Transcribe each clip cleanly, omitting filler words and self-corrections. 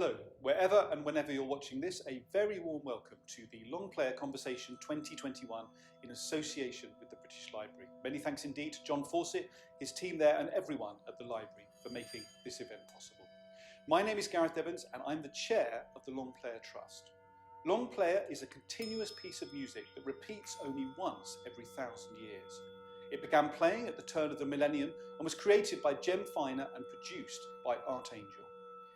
Hello, wherever and whenever you're watching this, a very warm welcome to the Longplayer Conversation 2021 in association with the British Library. Many thanks indeed to John Fawcett, his team there and everyone at the library for making this event possible. My name is Gareth Evans and I'm the chair of the Longplayer Trust. Longplayer is a continuous piece of music that repeats only once every 1,000 years. It began playing at the turn of the millennium and was created by Jem Finer and produced by Archangel.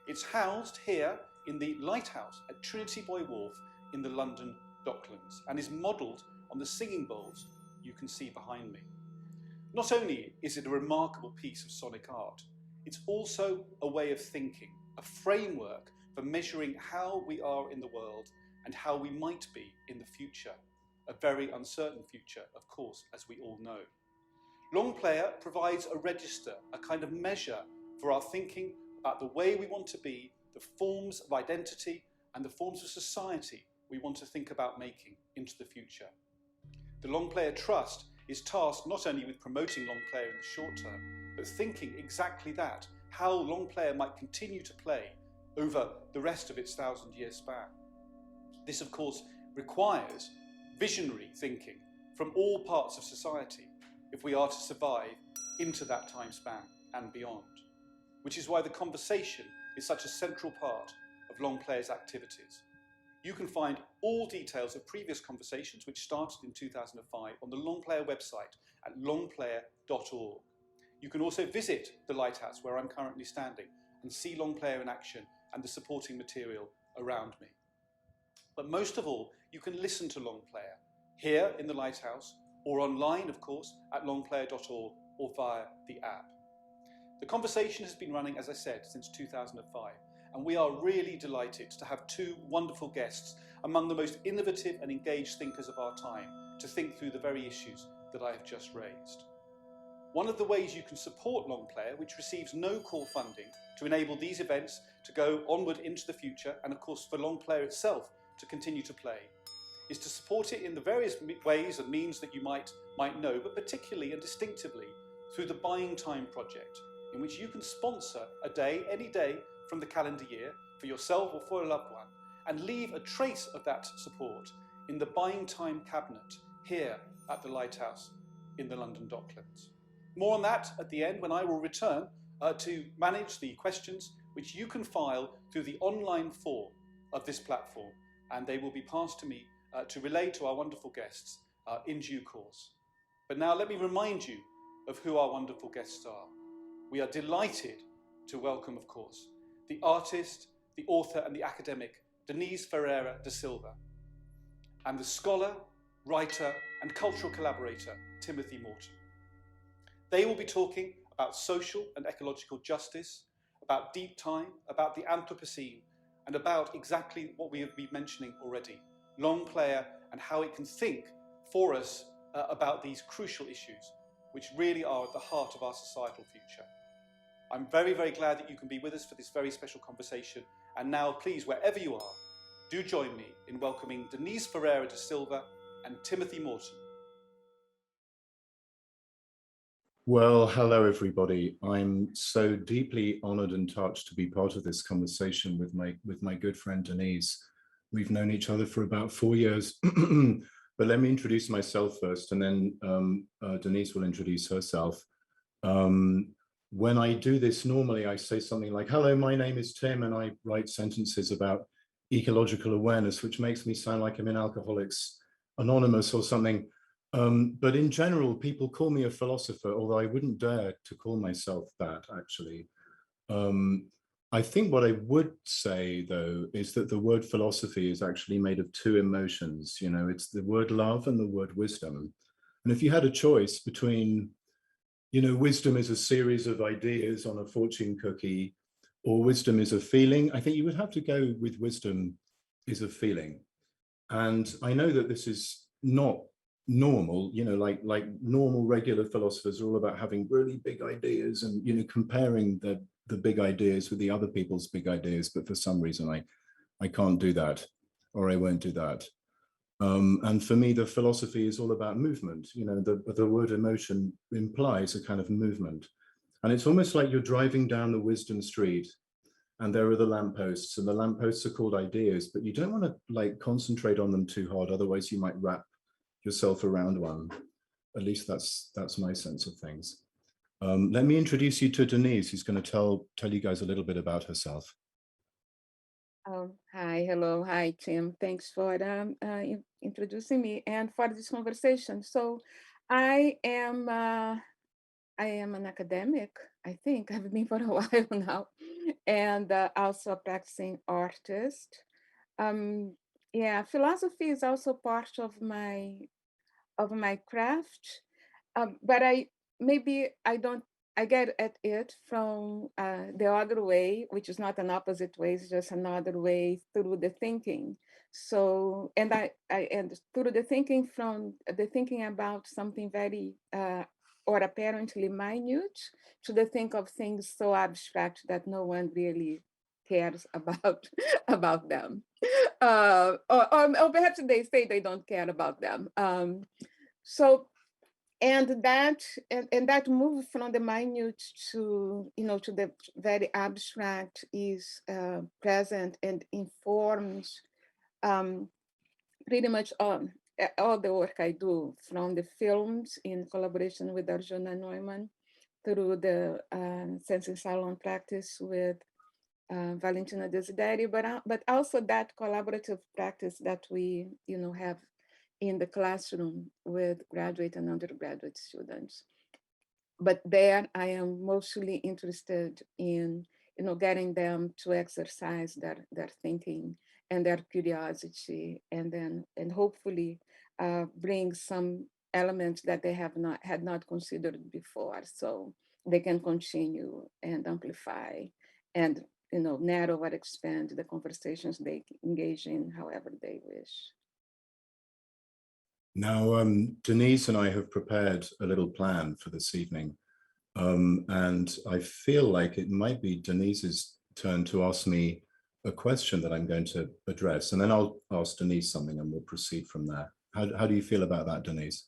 It's housed here in the lighthouse at Trinity Buoy Wharf in the London Docklands and is modelled on the singing bowls you can see behind me. Not only is it a remarkable piece of sonic art, it's also a way of thinking, a framework for measuring how we are in the world and how we might be in the future. A very uncertain future, of course, as we all know. Longplayer provides a register, a kind of measure for our thinking about the way we want to be, the forms of identity and the forms of society we want to think about making into the future. The Longplayer Trust is tasked not only with promoting Longplayer in the short term, but thinking exactly that, how Longplayer might continue to play over the rest of its 1,000-year span. This, of course, requires visionary thinking from all parts of society if we are to survive into that time span and beyond. Which is why the conversation is such a central part of Longplayer's activities. You can find all details of previous conversations, which started in 2005, on the Longplayer website at longplayer.org. You can also visit the lighthouse where I'm currently standing and see Longplayer in action and the supporting material around me. But most of all, you can listen to Longplayer here in the lighthouse or online, of course, at longplayer.org or via the app. The conversation has been running, as I said, since 2005, and we are really delighted to have two wonderful guests among the most innovative and engaged thinkers of our time to think through the very issues that I have just raised. One of the ways you can support Longplayer, which receives no core funding to enable these events to go onward into the future, and of course for Longplayer itself to continue to play, is to support it in the various ways and means that you might know, but particularly and distinctively through the Buying Time project, in which you can sponsor a day, any day from the calendar year, for yourself or for a loved one, and leave a trace of that support in the Buying Time cabinet here at the Lighthouse in the London Docklands. More on that at the end, when I will return to manage the questions which you can file through the online form of this platform, and they will be passed to me to relay to our wonderful guests in due course. But now let me remind you of who our wonderful guests are. We are delighted to welcome, of course, the artist, the author and the academic Denise Ferreira da Silva, and the scholar, writer and cultural collaborator Timothy Morton. They will be talking about social and ecological justice, about deep time, about the Anthropocene, and about exactly what we have been mentioning already, Longplayer and how it can think for us about these crucial issues, which really are at the heart of our societal future. I'm very, very glad that you can be with us for this very special conversation. And now, please, wherever you are, do join me in welcoming Denise Ferreira da Silva and Timothy Morton. Well, hello, everybody. I'm so deeply honored and touched to be part of this conversation with my good friend, Denise. We've known each other for about 4 years, but let me introduce myself first, and then Denise will introduce herself. When I do this, normally I say something like, hello, my name is Tim, and I write sentences about ecological awareness, which makes me sound like I'm in Alcoholics Anonymous or something. But in general, people call me a philosopher, although I wouldn't dare to call myself that, actually. I think what I would say, though, is that the word philosophy is actually made of two emotions. You know, it's the word love and the word wisdom. And if you had a choice between, you know, wisdom is a series of ideas on a fortune cookie, or wisdom is a feeling, I think you would have to go with wisdom is a feeling. And I know that this is not normal, you know, like normal regular philosophers are all about having really big ideas and, you know, comparing the big ideas with the other people's big ideas. But for some reason, I can't do that, or I won't do that. And for me, the philosophy is all about movement. You know, the word emotion implies a kind of movement. And it's almost like you're driving down the Wisdom Street and there are the lampposts, and the lampposts are called ideas, but you don't want to like concentrate on them too hard, otherwise you might wrap yourself around one. At least that's my sense of things. Let me introduce you to Denise, who's going to tell you guys a little bit about herself. Hi, hello, hi, Tim. Thanks for introducing me and for this conversation. So I am an academic, I think. I've been for a while now, and also a practicing artist. Yeah, philosophy is also part of my craft, but I get at it from the other way, which is not an opposite way, it's just another way through the thinking. So, and through the thinking, from the thinking about something very or apparently minute to the think of things so abstract that no one really cares about them. Or perhaps they say they don't care about them. So, and that move from the minute to, to the very abstract is present and informs pretty much all the work I do, from the films in collaboration with Arjuna Neuman, through the Sensing Salon practice with Valentina Desideri, but also that collaborative practice that we, have in the classroom with graduate and undergraduate students. But there I am mostly interested in, getting them to exercise their thinking and their curiosity, and hopefully bring some elements that they had not considered before, so they can continue and amplify and narrow or expand the conversations they engage in however they wish. Now, Denise and I have prepared a little plan for this evening, and I feel like it might be Denise's turn to ask me a question that I'm going to address, and then I'll ask Denise something and we'll proceed from there. How do you feel about that, Denise?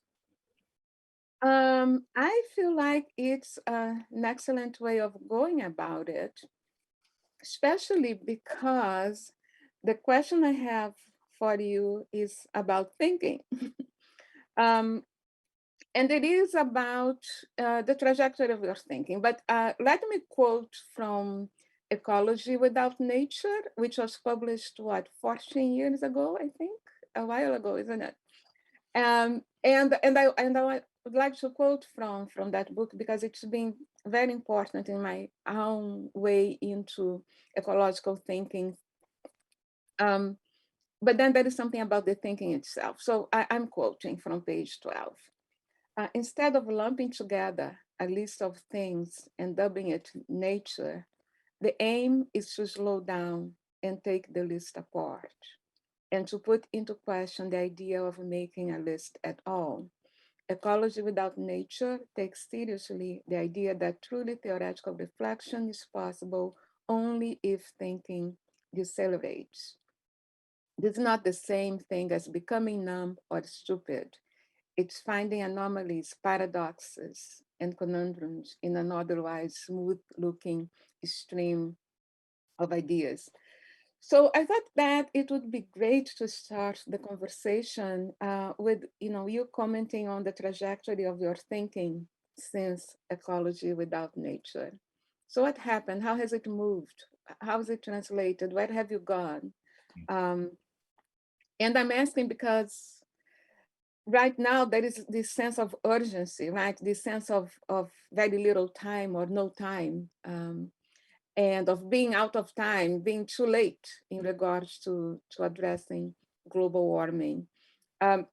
I feel like it's an excellent way of going about it, especially because the question I have for you is about thinking. And it is about the trajectory of your thinking. But let me quote from Ecology Without Nature, which was published, 14 years ago, I think, a while ago, isn't it? And I would like to quote from that book because it's been very important in my own way into ecological thinking. But then there is something about the thinking itself. So I'm quoting from page 12. Instead of lumping together a list of things and dubbing it nature, the aim is to slow down and take the list apart, and to put into question the idea of making a list at all. Ecology Without Nature takes seriously the idea that truly theoretical reflection is possible only if thinking decelerates. This is not the same thing as becoming numb or stupid. It's finding anomalies, paradoxes, and conundrums in an otherwise smooth-looking stream of ideas. So I thought that it would be great to start the conversation with you commenting on the trajectory of your thinking since Ecology Without Nature. So what happened? How has it moved? How is it translated? Where have you gone? And I'm asking because right now there is this sense of urgency, right? This sense of very little time or no time, and of being out of time, being too late in regards to addressing global warming. And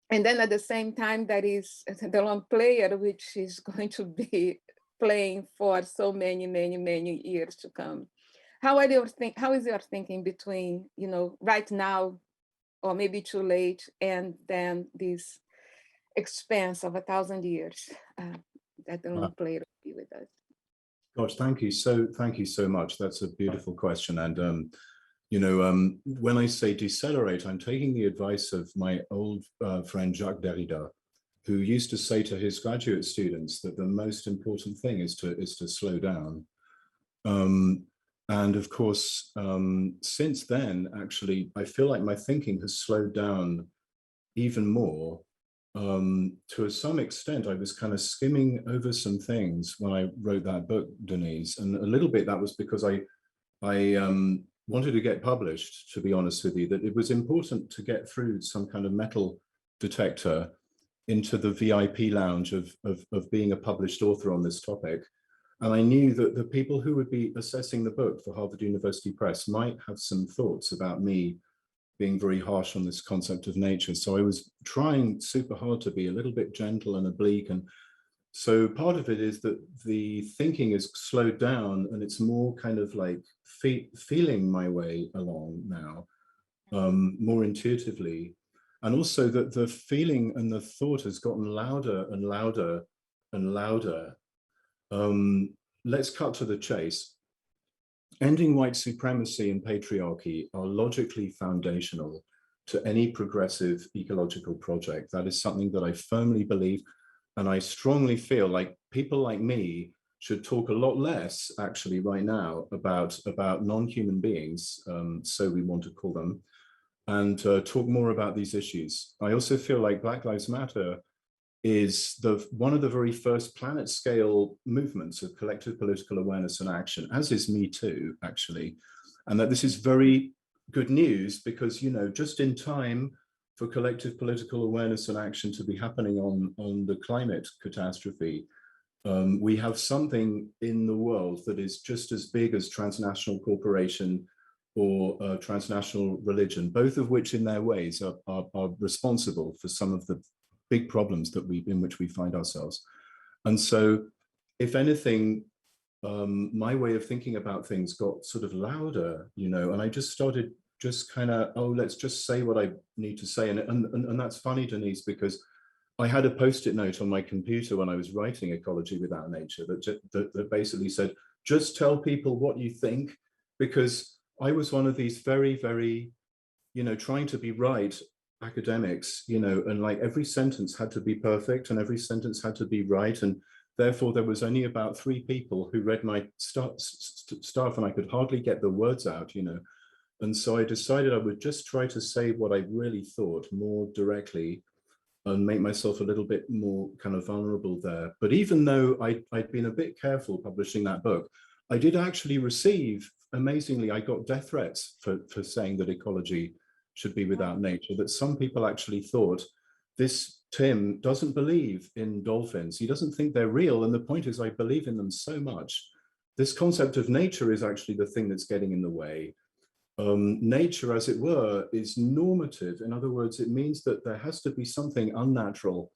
then at the same time, there is the Longplayer, which is going to be playing for so many, many, many years to come. How is your thinking between, right now, or maybe too late, and then this expanse of 1,000 years that the Longplayer will be with us? Gosh, thank you so much. That's a beautiful question. And when I say decelerate, I'm taking the advice of my old friend Jacques Derrida, who used to say to his graduate students that the most important thing is to slow down. And of course, since then, actually, I feel like my thinking has slowed down even more. To some extent, I was kind of skimming over some things when I wrote that book, Denise, and a little bit that was because I wanted to get published, to be honest with you, that it was important to get through some kind of metal detector into the VIP lounge of being a published author on this topic. And I knew that the people who would be assessing the book for Harvard University Press might have some thoughts about me being very harsh on this concept of nature. So I was trying super hard to be a little bit gentle and oblique. And so part of it is that the thinking is slowed down and it's more kind of like feeling my way along now, more intuitively. And also that the feeling and the thought has gotten louder and louder and louder. Let's cut to the chase. Ending white supremacy and patriarchy are logically foundational to any progressive ecological project. That is something that I firmly believe, and I strongly feel like people like me should talk a lot less, actually, right now about non-human beings, so we want to call them, and talk more about these issues. I also feel like Black Lives Matter is one of the very first planet scale movements of collective political awareness and action, as is Me Too, actually. And that this is very good news because, you know, just in time for collective political awareness and action to be happening on the climate catastrophe, we have something in the world that is just as big as transnational corporation or transnational religion, both of which in their ways are responsible for some of the big problems that in which we find ourselves. And so, if anything, my way of thinking about things got sort of louder, you know, and I just started just kind of, oh, let's just say what I need to say. And that's funny, Denise, because I had a Post-it note on my computer when I was writing Ecology Without Nature that basically said, just tell people what you think, because I was one of these very, very, you know, trying to be right academics, you know, and like every sentence had to be perfect and every sentence had to be right. And therefore there was only about 3 people who read my stuff and I could hardly get the words out, you know. And so I decided I would just try to say what I really thought more directly and make myself a little bit more kind of vulnerable there. But even though I'd been a bit careful publishing that book, I did actually receive, amazingly, I got death threats for saying that ecology should be without nature, that some people actually thought, this Tim doesn't believe in dolphins. He doesn't think they're real. And the point is, I believe in them so much. This concept of nature is actually the thing that's getting in the way. Nature, as it were, is normative. In other words, it means that there has to be something unnatural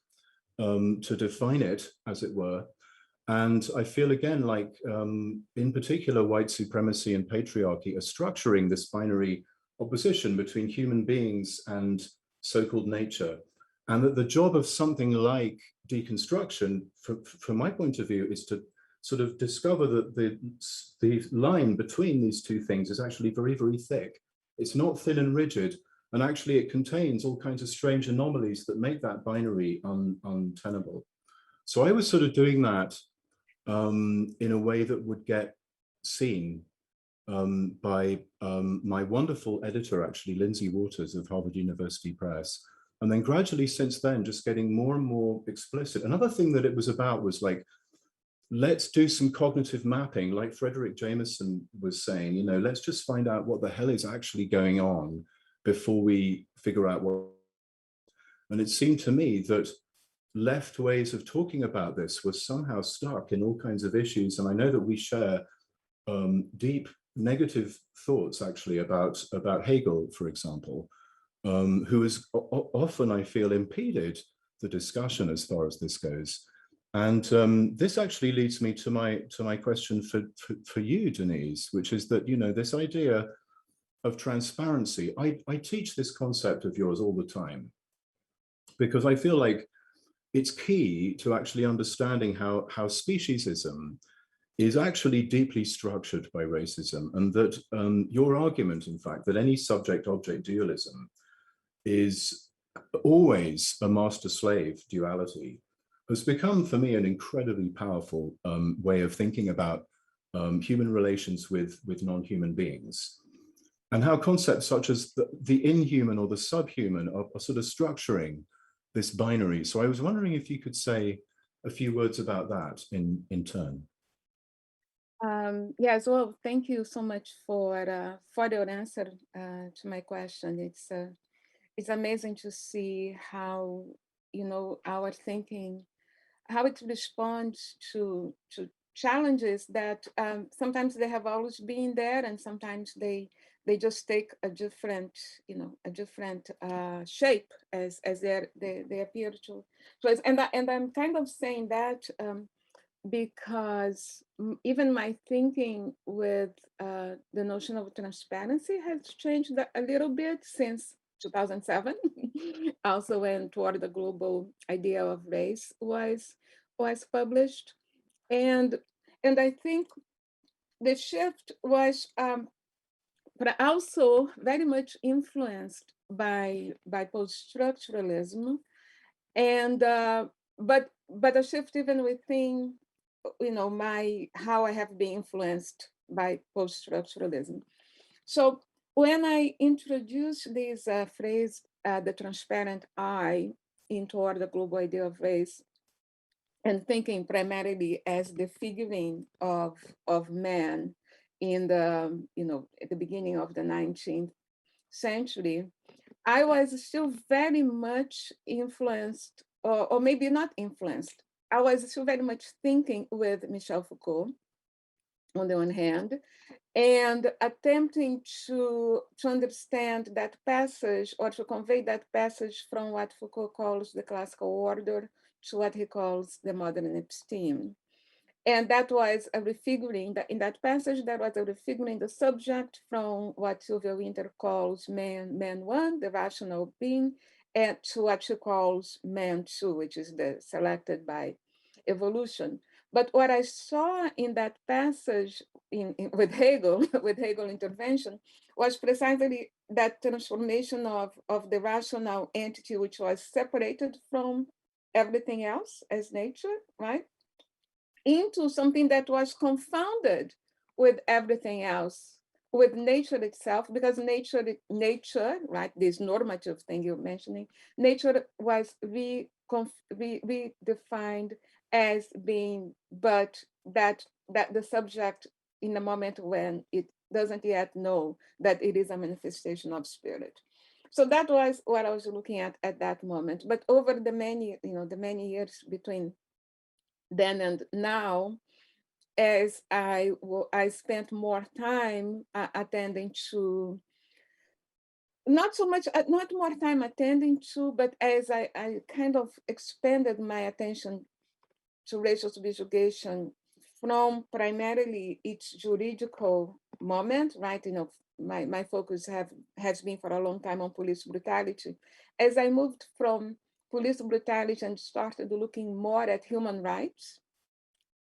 to define it, as it were. And I feel again like, in particular, white supremacy and patriarchy are structuring this binary opposition between human beings and so-called nature. And that the job of something like deconstruction, from my point of view, is to sort of discover that the line between these two things is actually very, very thick. It's not thin and rigid. And actually it contains all kinds of strange anomalies that make that binary untenable. So I was sort of doing that in a way that would get seen by my wonderful editor, actually, Lindsay Waters of Harvard University Press. And then gradually since then, just getting more and more explicit. Another thing that it was about was like, let's do some cognitive mapping, like Frederick Jameson was saying, you know, let's just find out what the hell is actually going on before we figure out what. And it seemed to me that left ways of talking about this were somehow stuck in all kinds of issues. And I know that we share deep negative thoughts actually about Hegel, for example, who has often, I feel, impeded the discussion as far as this goes. And this actually leads me to my question for you, Denise, which is that, you know, this idea of transparency, I teach this concept of yours all the time, because I feel like it's key to actually understanding how speciesism is actually deeply structured by racism, and that your argument, in fact, that any subject-object dualism is always a master-slave duality, has become for me an incredibly powerful way of thinking about human relations with non-human beings, and how concepts such as the inhuman or the subhuman are sort of structuring this binary. So I was wondering if you could say a few words about that in turn. Yes, well, thank you so much for your answer to my question. It's amazing to see how, you know, our thinking, how it responds to challenges that sometimes they have always been there, and sometimes they just take a different, you know, a different shape as they appear to us. And I'm kind of saying that because even my thinking with the notion of transparency has changed a little bit since 2007, also when Toward the Global Idea of Race was published. And I think the shift was but also very much influenced by post-structuralism, and but a shift even within, you know, how I have been influenced by post-structuralism. So when I introduced this phrase, the transparent eye, in Toward the Global Idea of Race, and thinking primarily as the figuring of man in the, you know, at the beginning of the 19th century, I was still very much influenced, or maybe not influenced. I was still very much thinking with Michel Foucault on the one hand, and attempting to understand that passage, or to convey that passage from what Foucault calls the classical order to what he calls the modern episteme. And that was a refiguring, in that passage, that was a refiguring the subject from what Sylvia Wynter calls man one, the rational being, and to what she calls man two, which is the selected by evolution. But what I saw in that passage with Hegel, with Hegel intervention, was precisely that transformation of the rational entity, which was separated from everything else as nature, right? Into something that was confounded with everything else, with nature itself, because nature, right, this normative thing you're mentioning, nature was redefined as being but that the subject in the moment when it doesn't yet know that it is a manifestation of spirit. So that was what I was looking at that moment. But over the many, you know, the many years between then and now, as I spent more time attending to, not so much, not more time attending to, but as I kind of expanded my attention to racial subjugation from primarily its juridical moment, right? You know, my focus has been for a long time on police brutality. As I moved from police brutality and started looking more at human rights,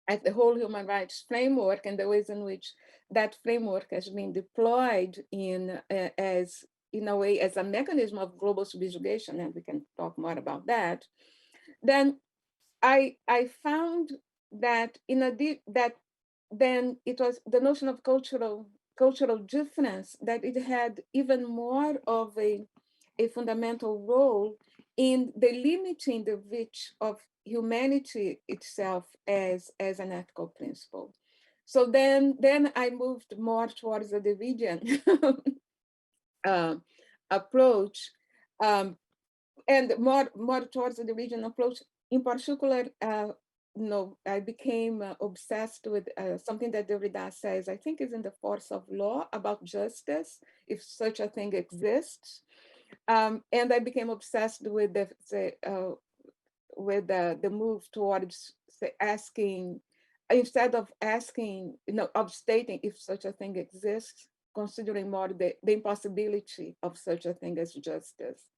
at the whole human rights framework, and the ways in which that framework has been deployed in a way as a mechanism of global subjugation, and we can talk more about that, then I found that that then it was the notion of cultural difference, that it had even more of a fundamental role in delimiting the reach of humanity itself as an ethical principle. So then I moved more towards the Davidian approach, and more towards the Davidian approach. In particular, I became obsessed with something that Derrida says, I think is in the Force of Law, about justice, if such a thing exists. And I became obsessed with the move towards asking, instead of asking, of stating if such a thing exists, considering more the impossibility of such a thing as justice,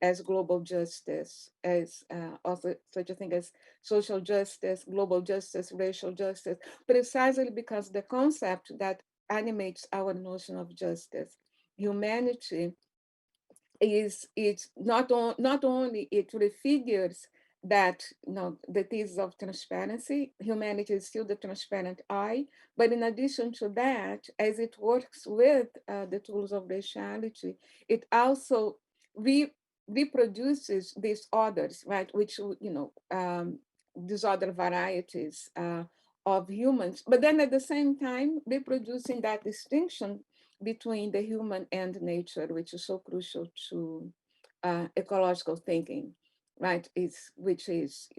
as global justice, as also such a thing as social justice, global justice, racial justice, precisely because the concept that animates our notion of justice, humanity, it's not only it refigures that, the thesis of transparency, humanity is still the transparent I, but in addition to that, as it works with the tools of raciality, it also reproduces these others, right, which, these other varieties of humans, but then at the same time, reproducing that distinction between the human and nature, which is so crucial to ecological thinking, right? Which is,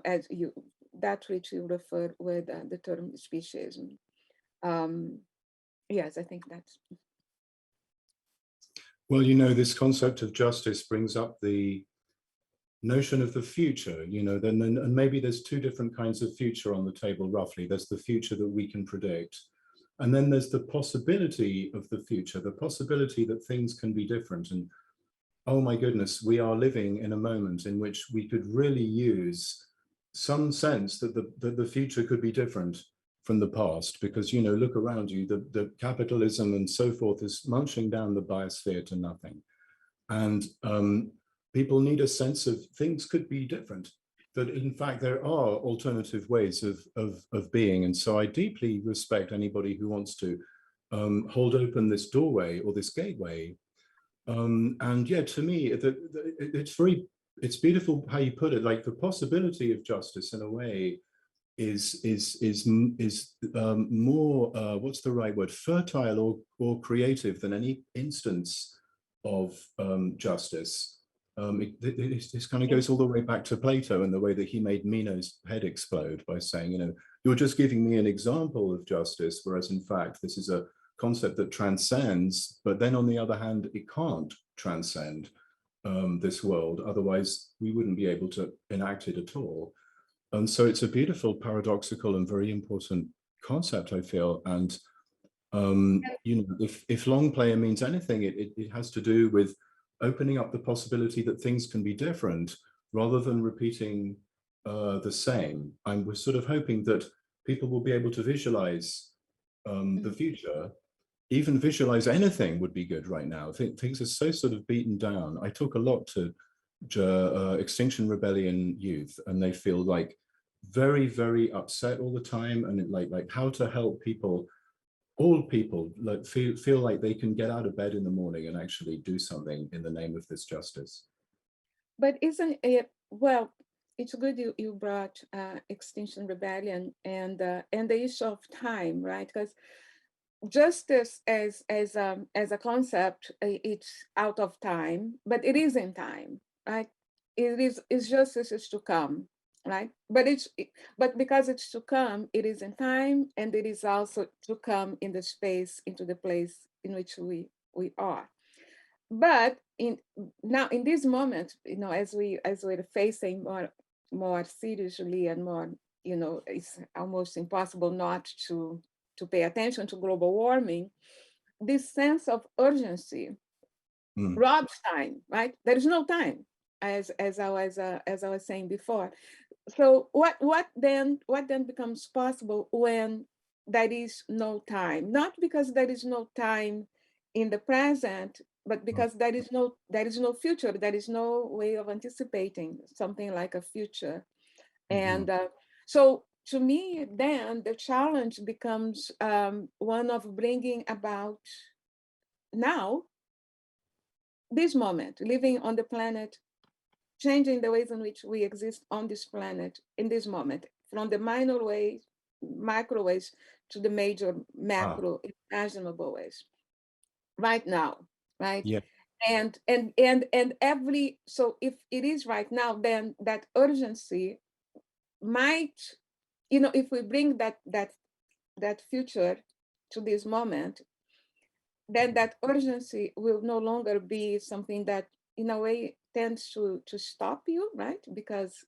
as you, that which you refer with the term speciesism. Yes, I think that's. Well, this concept of justice brings up the notion of the future, and maybe there's two different kinds of future on the table, roughly. There's the future that we can predict, and then there's the possibility of the future, the possibility that things can be different. And oh my goodness, we are living in a moment in which we could really use some sense that the future could be different from the past, because, look around you, the capitalism and so forth is munching down the biosphere to nothing. And people need a sense of things could be different, that in fact there are alternative ways of being. And so I deeply respect anybody who wants to hold open this doorway or this gateway. And yeah, to me, it's beautiful how you put it, like the possibility of justice in a way is more, what's the right word, fertile or creative than any instance of justice. This kind of goes all the way back to Plato and the way that he made Meno's head explode by saying, you're just giving me an example of justice, whereas in fact, this is a concept that transcends, but then on the other hand, it can't transcend this world. Otherwise, we wouldn't be able to enact it at all. And so it's a beautiful, paradoxical, and very important concept, I feel. And, if Longplayer means anything, it has to do with opening up the possibility that things can be different rather than repeating the same. And we're sort of hoping that people will be able to visualize the future. Even visualize anything would be good right now. Things are so sort of beaten down. I talk a lot to Extinction Rebellion youth, and they feel like very, very upset all the time, and like how to help people, all people, like feel like they can get out of bed in the morning and actually do something in the name of this justice. But isn't it, well, it's good you brought Extinction Rebellion and the issue of time, right? Because justice as a concept, it's out of time, but it is in time, right? It's justice is to come, right? But because it's to come, it is in time, and it is also to come in the space, into the place in which we are. But now in this moment, as we're facing more seriously and more, it's almost impossible not to pay attention to global warming, this sense of urgency robs time, right? There is no time, as I was saying before. So what then becomes possible when there is no time? Not because there is no time in the present, but because there is no future. There is no way of anticipating something like a future. And so to me, then the challenge becomes one of bringing about now, this moment, living on the planet, changing the ways in which we exist on this planet in this moment, from the minor ways, micro ways, to the major macro imaginable ways, right now, right? Yeah. And every, so if it is right now, then that urgency might, if we bring that future to this moment, then that urgency will no longer be something that in a way tends to stop you, right? Because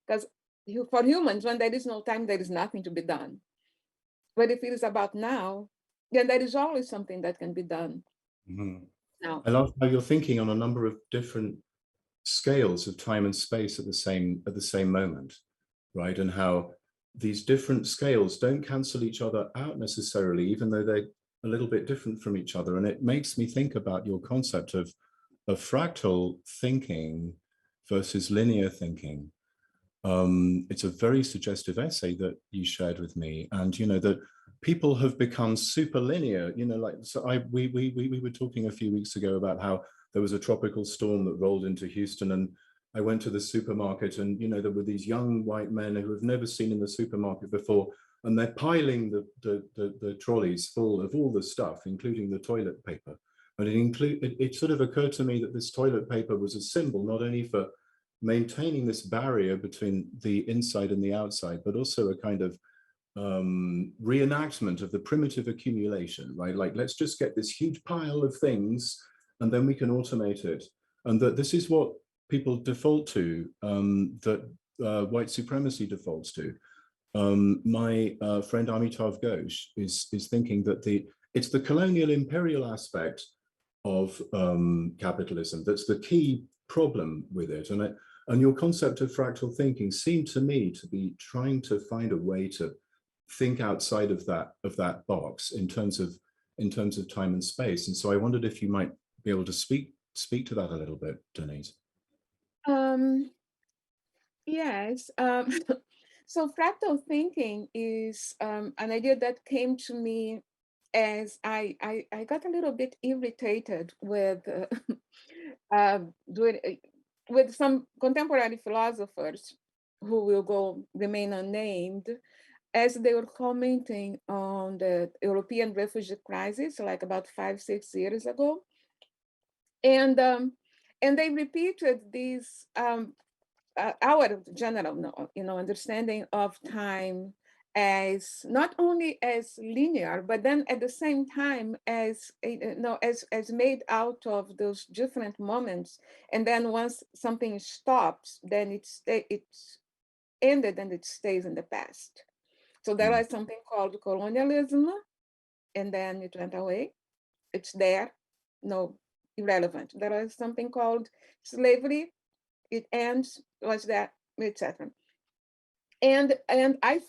for humans, when there is no time, there is nothing to be done. But if it is about now, then there is always something that can be done. Now. I love how you're thinking on a number of different scales of time and space at the same moment, right? And how these different scales don't cancel each other out necessarily, even though they're a little bit different from each other. And it makes me think about your concept of fractal thinking versus linear thinking. It's a very suggestive essay that you shared with me, and that people have become super linear. Like, so we were talking a few weeks ago about how there was a tropical storm that rolled into Houston, and I went to the supermarket, and there were these young white men who have never seen in the supermarket before, and they're piling the trolleys full of all the stuff, including the toilet paper. And it sort of occurred to me that this toilet paper was a symbol not only for maintaining this barrier between the inside and the outside, but also a kind of reenactment of the primitive accumulation, right? Like, let's just get this huge pile of things and then we can automate it. And that this is what people default to, that white supremacy defaults to. My friend Amitav Ghosh is thinking that it's the colonial imperial aspect of capitalism that's the key problem with it. And your concept of fractal thinking seemed to me to be trying to find a way to think outside of that box in terms of time and space. And so I wondered if you might be able to speak to that a little bit, Denise. Yes. So fractal thinking is an idea that came to me as I got a little bit irritated with with some contemporary philosophers who will remain unnamed, as they were commenting on the European refugee crisis, like about 5-6 years ago, and they repeated these our general understanding of time as not only as linear, but then at the same time as as made out of those different moments. And then once something stops, then it's ended and it stays in the past. So there was something called colonialism, and then it went away. It's there, no, irrelevant. There was something called slavery. It ends, was that, etc. And I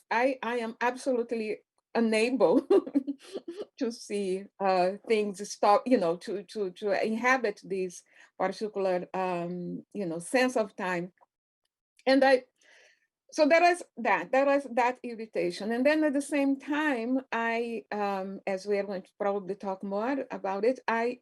am absolutely unable to see things stop, to inhabit this particular sense of time. And so there was that irritation. And then at the same time, I as we are going to probably talk more about it, I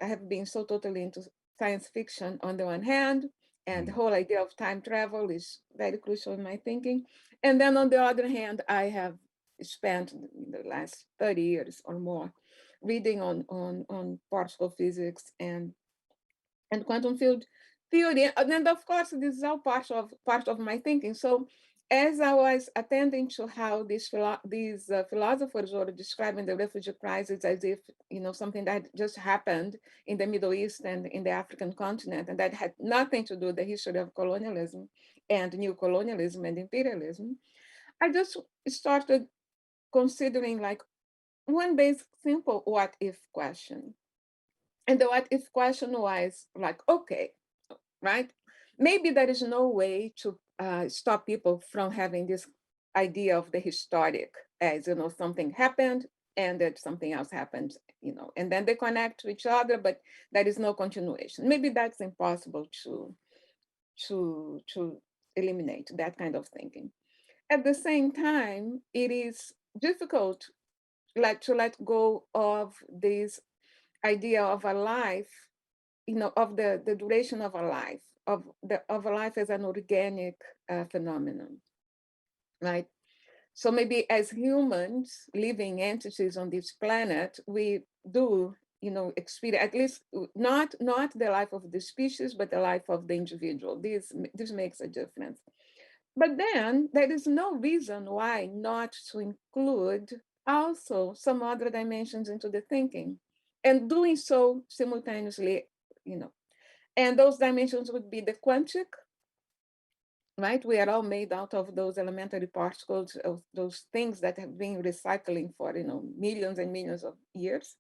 have been so totally into science fiction on the one hand, and the whole idea of time travel is very crucial in my thinking. And then on the other hand, I have spent the last 30 years or more reading on particle physics and quantum field theory. And then of course, this is all part of my thinking. So as I was attending to how these philosophers were describing the refugee crisis as if something that just happened in the Middle East and in the African continent, and that had nothing to do with the history of colonialism and new colonialism and imperialism, I just started considering like one basic simple what if question. And the what if question was like, okay, right? Maybe there is no way to stop people from having this idea of the historic as, something happened and that something else happened, and then they connect to each other, but there is no continuation. Maybe that's impossible to eliminate that kind of thinking. At the same time, it is difficult to let go of this idea of a life, of the duration of a life, of a life as an organic phenomenon, right? So maybe as humans, living entities on this planet, we do, experience at least not the life of the species, but the life of the individual. This makes a difference. But then there is no reason why not to include also some other dimensions into the thinking, and doing so simultaneously, and those dimensions would be the quantic, right? We are all made out of those elementary particles, of those things that have been recycling for millions and millions of years,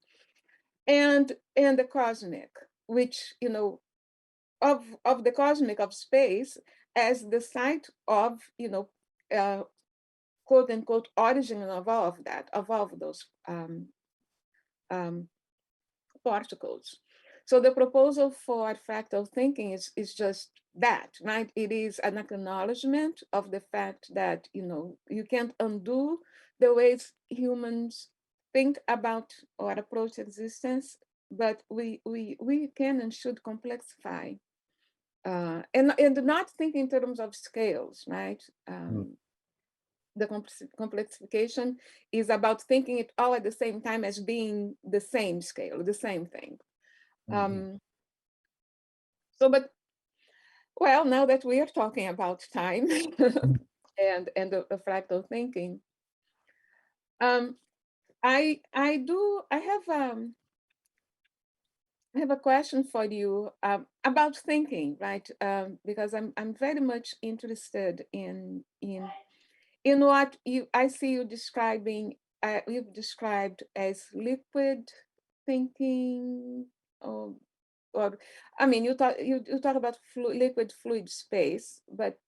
and the cosmic, which of the cosmic, of space, as the site of quote unquote origin of all of those particles. So the proposal for fractal thinking is just that, right? It is an acknowledgement of the fact that, you can't undo the ways humans think about or approach existence, but we can and should complexify. And not think in terms of scales, right? The complexification is about thinking it all at the same time as being the same scale, the same thing. But well, now that we are talking about time and the fractal thinking, I have a question for you about thinking, right? Because I'm very much interested in what I see you describing. You've described as liquid thinking, or I mean, you talk about liquid fluid space, but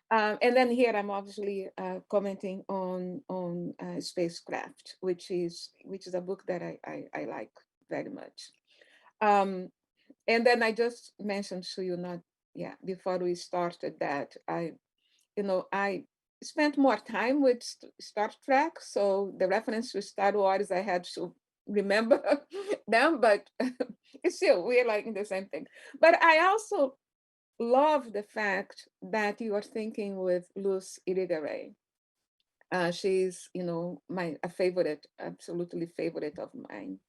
and then here I'm obviously commenting on spacecraft, which is a book that I like very much. And then I just mentioned to you before we started that I spent more time with Star Trek, so the reference to Star Wars I had to remember them, but still we're like in the same thing. But I also love the fact that you are thinking with Luz Irigaray. She's, a favorite, absolutely favorite of mine.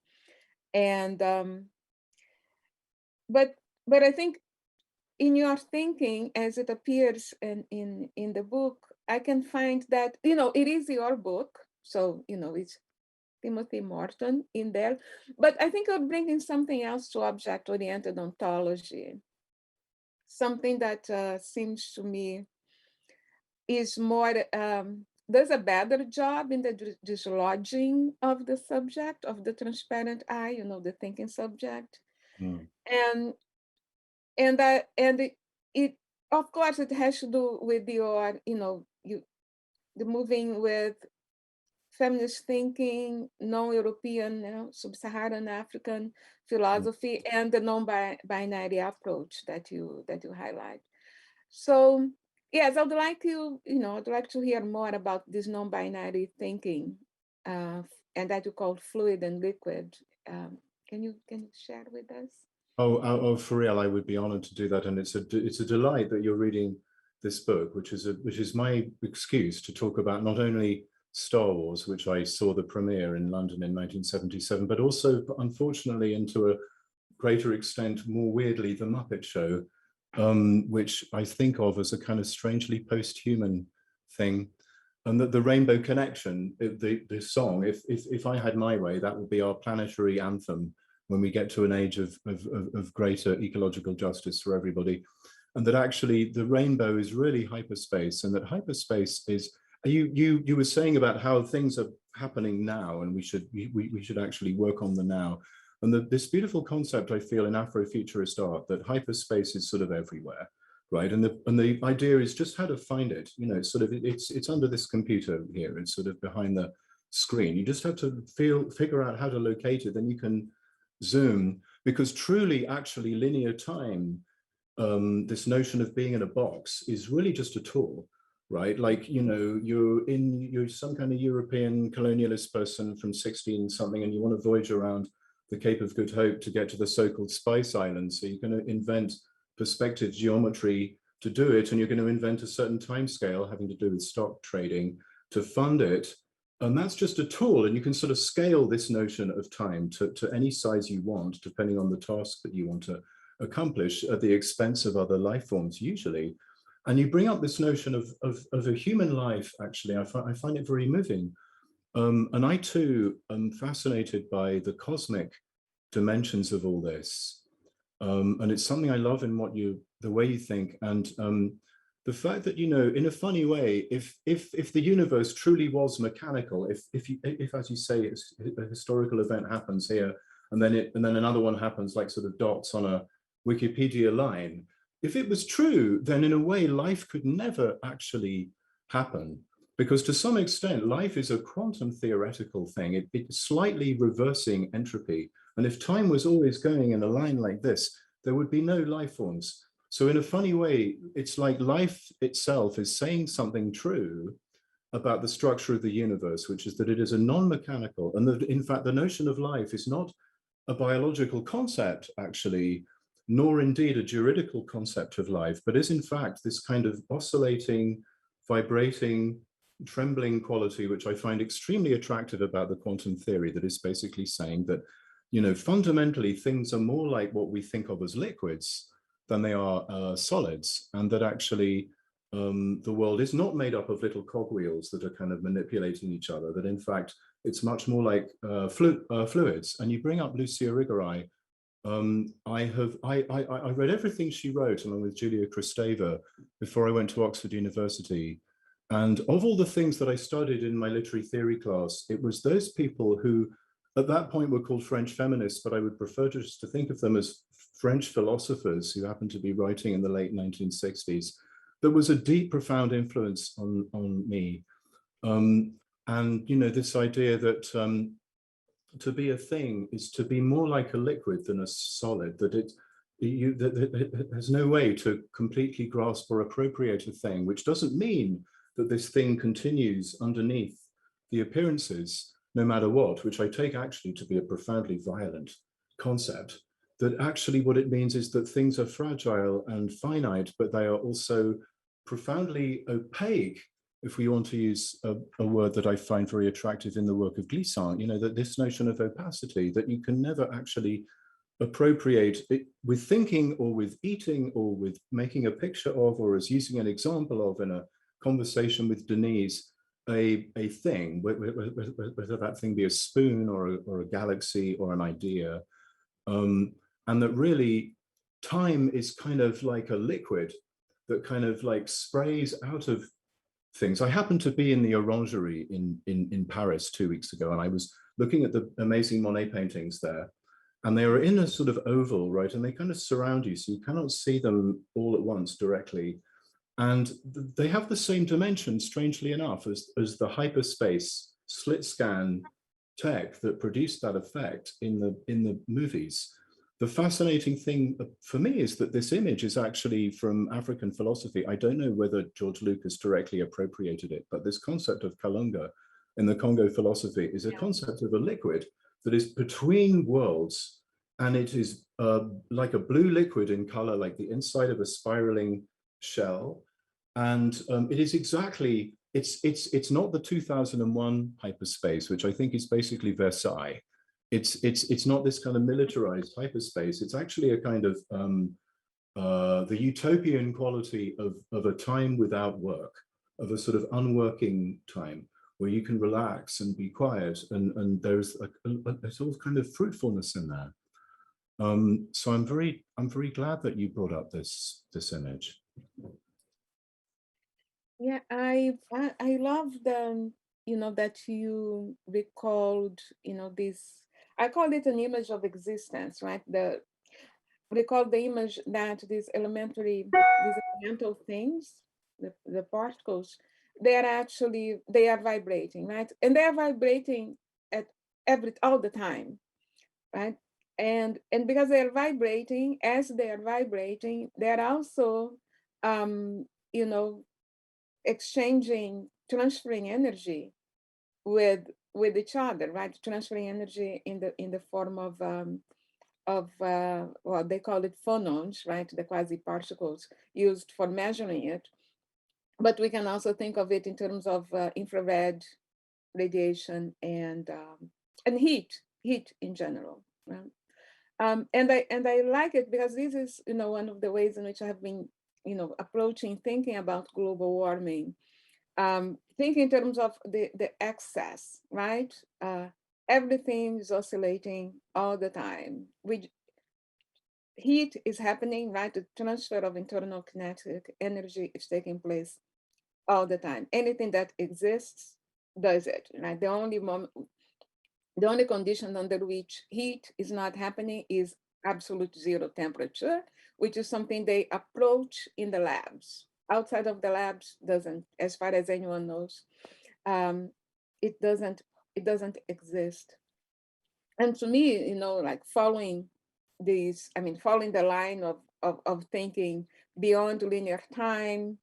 And but I think in your thinking, as it appears in the book, I can find that, it is your book. So, it's Timothy Morton in there. But I think you're bringing something else to object-oriented ontology. Something that seems to me is more, does a better job in the dislodging of the subject, of the transparent I, the thinking subject. And it, of course, it has to do with your, the moving with feminist thinking, non-European, sub-Saharan African philosophy, and the non-binary approach that you highlight. So yes, I'd like to hear more about this non-binary thinking, and that you call fluid and liquid. Can you share with us? Oh, for real, I would be honored to do that, and it's a delight that you're reading this book, which is my excuse to talk about not only Star Wars, which I saw the premiere in London in 1977, but also, unfortunately, and to a greater extent, more weirdly, The Muppet Show, which I think of as a kind of strangely post-human thing. And that the Rainbow Connection, the song, if I had my way, that would be our planetary anthem when we get to an age of greater ecological justice for everybody. And that actually the rainbow is really hyperspace, and that hyperspace is, you were saying about how things are happening now, and we should actually work on the now. And this beautiful concept I feel in Afrofuturist art, that hyperspace is sort of everywhere, right? And the idea is just how to find it. It's sort of, it's under this computer here. It's sort of behind the screen. You just have to figure out how to locate it. Then you can zoom, because truly, actually, linear time, this notion of being in a box is really just a tool, right? Like, you're some kind of European colonialist person from 16 something, and you want to voyage around the Cape of Good Hope to get to the so-called Spice Islands. So you're going to invent perspective geometry to do it, and you're going to invent a certain time scale having to do with stock trading to fund it. And that's just a tool, and you can sort of scale this notion of time to any size you want, depending on the task that you want to accomplish at the expense of other life forms, usually. And you bring up this notion of a human life, actually. I find it very moving. And I too am fascinated by the cosmic dimensions of all this. And it's something I love in the way you think. And the fact that, in a funny way, if the universe truly was mechanical, if as you say, a historical event happens here, and then another one happens like sort of dots on a Wikipedia line, if it was true, then in a way life could never actually happen, because to some extent life is a quantum theoretical thing. It's slightly reversing entropy, And if time was always going in a line like this, there would be no life forms. So in a funny way, it's like life itself is saying something true about the structure of the universe, which is that it is a non-mechanical, and that in fact the notion of life is not a biological concept actually, nor indeed a juridical concept of life, but is in fact this kind of oscillating, vibrating, trembling quality, which I find extremely attractive about the quantum theory, that is basically saying that, you know, fundamentally things are more like what we think of as liquids than they are solids, and that actually the world is not made up of little cogwheels that are kind of manipulating each other, that in fact it's much more like fluids. And you bring up Lucia Irigaray. I read everything she wrote along with Julia Kristeva before I went to Oxford University. And of all the things that I studied in my literary theory class, it was those people who at that point were called French feminists, but I would prefer just to think of them as French philosophers who happened to be writing in the late 1960s. There was a deep, profound influence on me. And, you know, this idea that to be a thing is to be more like a liquid than a solid, that it has no way to completely grasp or appropriate a thing, which doesn't mean that this thing continues underneath the appearances, no matter what, which I take actually to be a profoundly violent concept, that actually what it means is that things are fragile and finite, but they are also profoundly opaque, if we want to use a word that I find very attractive in the work of Glissant, you know, that this notion of opacity, that you can never actually appropriate it with thinking or with eating or with making a picture of, or as using an example of in a conversation with Denise, a thing, whether that thing be a spoon or a galaxy or an idea, and that really time is kind of like a liquid that kind of like sprays out of things. I happened to be in the Orangerie in Paris 2 weeks ago, and I was looking at the amazing Monet paintings there, and they were in a sort of oval, right? And they kind of surround you, so you cannot see them all at once directly. And they have the same dimension, strangely enough, as the hyperspace slit scan tech that produced that effect in the movies. The fascinating thing for me is that this image is actually from African philosophy. I don't know whether George Lucas directly appropriated it, but this concept of kalunga in the Congo philosophy is a concept of a liquid that is between worlds, and it is like a blue liquid in color, like the inside of a spiraling shell. And it is exactly, it's not the 2001 hyperspace, which I think is basically Versailles. It's not this kind of militarized hyperspace. It's actually a kind of the utopian quality of a time without work, of a sort of unworking time where you can relax and be quiet, and there's all kind of fruitfulness in there. So I'm very glad that you brought up this image. Yeah, I love the, you know, that you recalled, you know, this, I call it an image of existence, right? Recall the image that these elemental things, the particles, they are vibrating, right? And they are vibrating at all the time, right? And because they are vibrating, as they are vibrating, they are also, you know, transferring energy with each other, right? Transferring energy in the form of well, they call it phonons, right? The quasi-particles used for measuring it. But we can also think of it in terms of infrared radiation and heat in general, right? And I like it because this is, you know, one of the ways in which I have been, you know, thinking about global warming. Think in terms of the excess, right? Everything is oscillating all the time. Heat is happening, right? The transfer of internal kinetic energy is taking place all the time. Anything that exists does it, right? The only condition under which heat is not happening is absolute zero temperature, which is something they approach in the labs. Outside of the labs doesn't, as far as anyone knows, it doesn't exist. And to me, you know, like following these, I mean, following the line of thinking beyond linear time,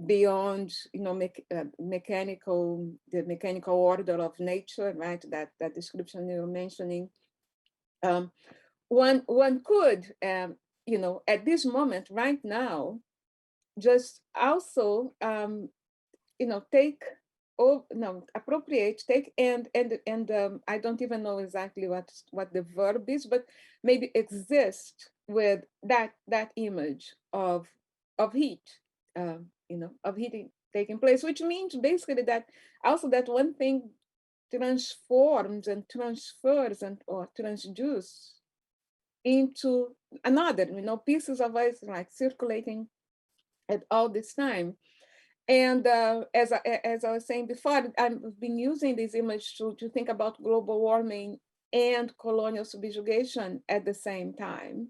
beyond, you know, the mechanical order of nature, right? That description you were mentioning. One could, you know, at this moment, right now, just also, you know, take, oh no, appropriate, take and I don't even know exactly what the verb is, but maybe exist with that image of heat, you know, of heating taking place, which means basically that also that one thing transforms and transfers and or transduces into another, you know, pieces of us like circulating at all this time. And as I was saying before, I've been using this image to think about global warming and colonial subjugation at the same time,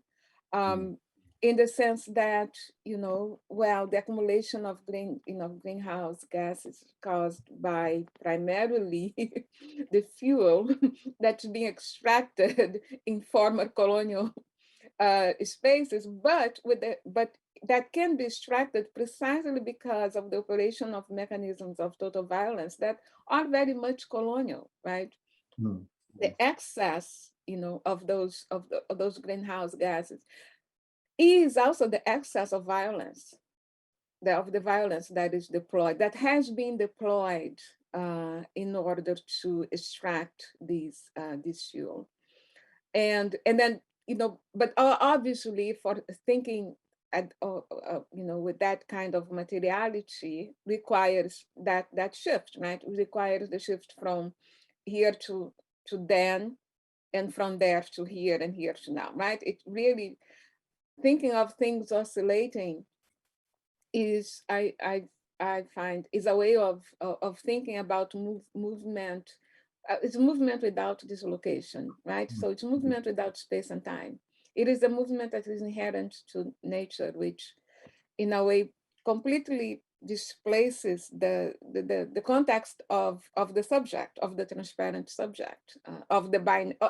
in the sense that, you know, well, the accumulation of greenhouse gases caused by primarily the fuel that's being extracted in former colonial spaces, but that can be extracted precisely because of the operation of mechanisms of total violence that are very much colonial, right? Mm. The excess, you know, of those greenhouse gases is also the excess of violence, of the violence that is deployed, that has been deployed in order to extract this fuel, and then, you know, but obviously for thinking you know, with that kind of materiality requires that shift, right? It requires the shift from here to then, and from there to here, and here to now, right? It really, thinking of things oscillating is, I find, is a way of thinking about movement. It's movement without dislocation, right? So it's movement without space and time. It is a movement that is inherent to nature, which in a way completely displaces the context of the subject, of the transparent subject, of the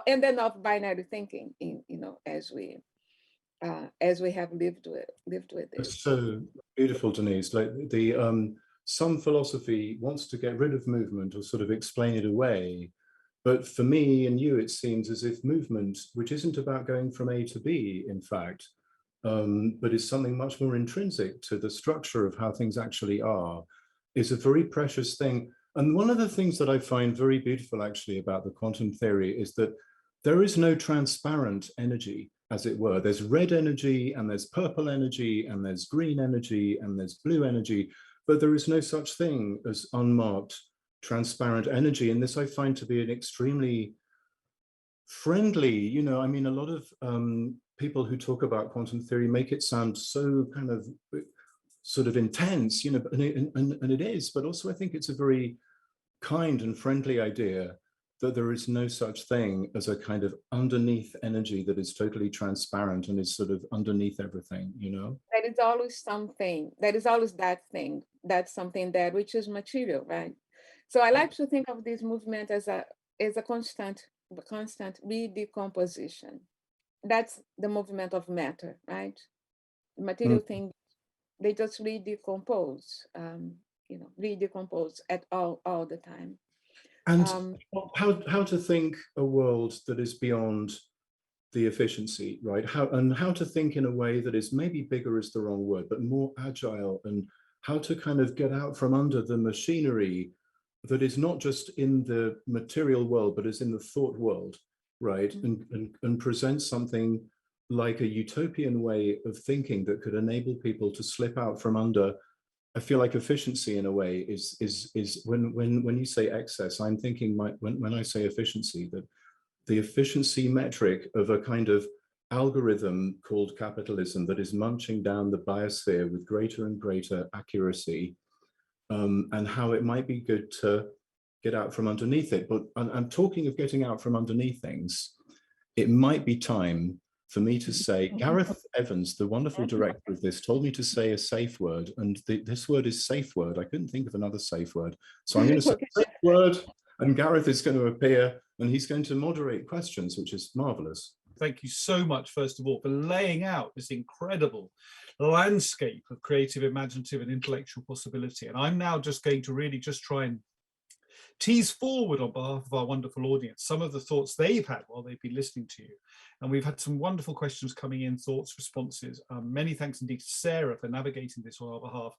and then of binary thinking, in, you know, as we have lived with it. It's so beautiful, Denise. Like some philosophy wants to get rid of movement or sort of explain it away. But for me and you, it seems as if movement, which isn't about going from A to B, in fact, but is something much more intrinsic to the structure of how things actually are, is a very precious thing. And one of the things that I find very beautiful actually about the quantum theory is that there is no transparent energy, as it were. There's red energy, and there's purple energy, and there's green energy, and there's blue energy, but there is no such thing as unmarked, transparent energy. And this I find to be an extremely friendly, you know, I mean, a lot of people who talk about quantum theory make it sound so kind of sort of intense, you know, and it is, but also I think it's a very kind and friendly idea that there is no such thing as a kind of underneath energy that is totally transparent and is sort of underneath everything, you know? There is always something, there is always that thing, that's something there, which is material, right? So I like to think of this movement as a constant redecomposition. That's the movement of matter, right? The material things, they just redecompose, you know, redecompose at all the time. And how to think a world that is beyond the efficiency, right? How to think in a way that is, maybe bigger is the wrong word, but more agile, and how to kind of get out from under the machinery that is not just in the material world, but is in the thought world, right? And present something like a utopian way of thinking that could enable people to slip out from under. I feel like efficiency in a way is when you say excess, I'm thinking when I say efficiency, that the efficiency metric of a kind of algorithm called capitalism that is munching down the biosphere with greater and greater accuracy, and how it might be good to get out from underneath it. But I'm talking of getting out from underneath things. It might be time for me to say, Gareth Evans, the wonderful director of this, told me to say a safe word, and this word is safe word. I couldn't think of another safe word. So I'm going to say safe word, And Gareth is going to appear and he's going to moderate questions, which is marvelous. Thank you so much, first of all, for laying out this incredible landscape of creative, imaginative, and intellectual possibility. And I'm now just going to really just try and tease forward on behalf of our wonderful audience some of the thoughts they've had while they've been listening to you. And we've had some wonderful questions coming in, thoughts, responses. Many thanks indeed to Sarah for navigating this on our behalf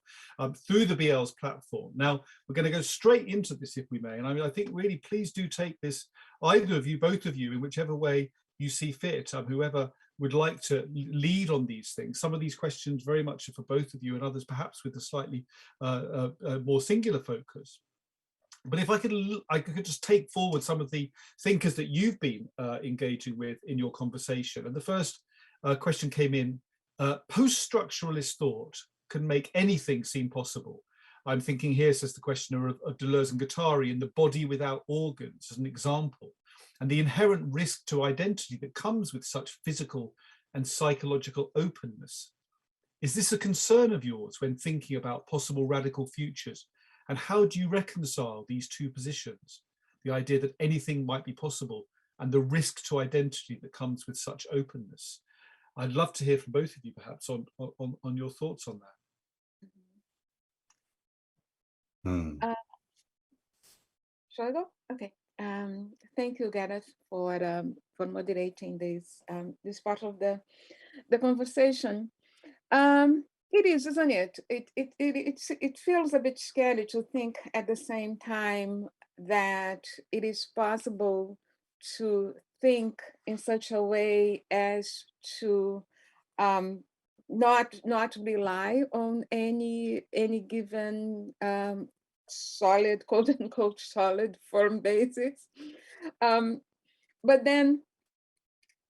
through the BL's platform. Now, we're going to go straight into this, if we may. And I think really, please do take this, either of you, both of you, in whichever way you see fit, whoever would like to lead on these things. Some of these questions very much are for both of you, and others perhaps with a slightly more singular focus. But if I could just take forward some of the thinkers that you've been engaging with in your conversation. And the first question came in, post-structuralist thought can make anything seem possible. I'm thinking here, says the questioner, of Deleuze and Guattari in The Body Without Organs as an example, and the inherent risk to identity that comes with such physical and psychological openness. Is this a concern of yours when thinking about possible radical futures? And how do you reconcile these two positions? The idea that anything might be possible and the risk to identity that comes with such openness. I'd love to hear from both of you perhaps on your thoughts on that. Shall I go? Okay. Thank you, Gareth, for moderating this part of the conversation. It is, isn't it? It feels a bit scary to think at the same time that it is possible to think in such a way as to not rely on any given solid, quote unquote, solid firm basis. But then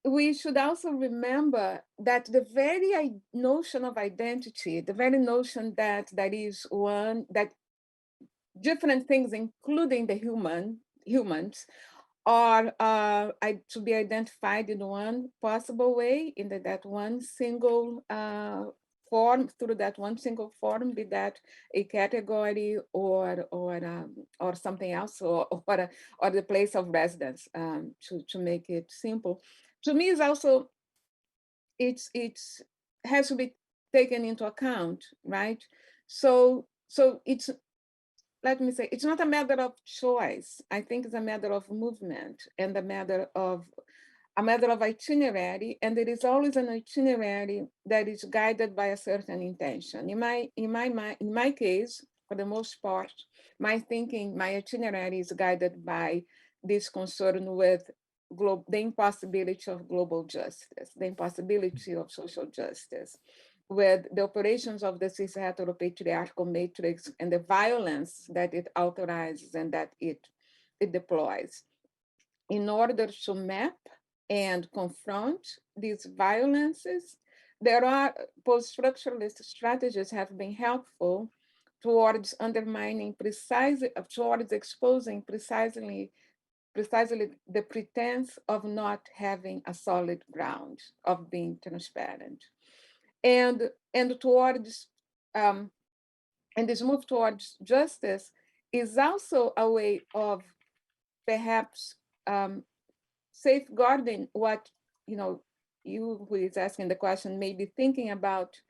we should also remember that the very notion of identity, the very notion that different things, including the humans, are to be identified in one possible way, in that one single form, through that one single form, be that a category or something else, or the place of residence, to make it simple. To me, is also it's has to be taken into account, right? So it's, let me say, it's not a matter of choice. I think it's a matter of movement and a matter of itinerary, and there is always an itinerary that is guided by a certain intention. In my case, for the most part, my thinking, my itinerary is guided by this concern with the impossibility of global justice, the impossibility of social justice, with the operations of the cis heteropatriarchal matrix and the violence that it authorizes and that it deploys. In order to map and confront these violences, there are post-structuralist strategies have been helpful towards undermining towards exposing precisely the pretense of not having a solid ground, of being transparent. And towards and this move towards justice is also a way of perhaps safeguarding what you who is asking the question may be thinking about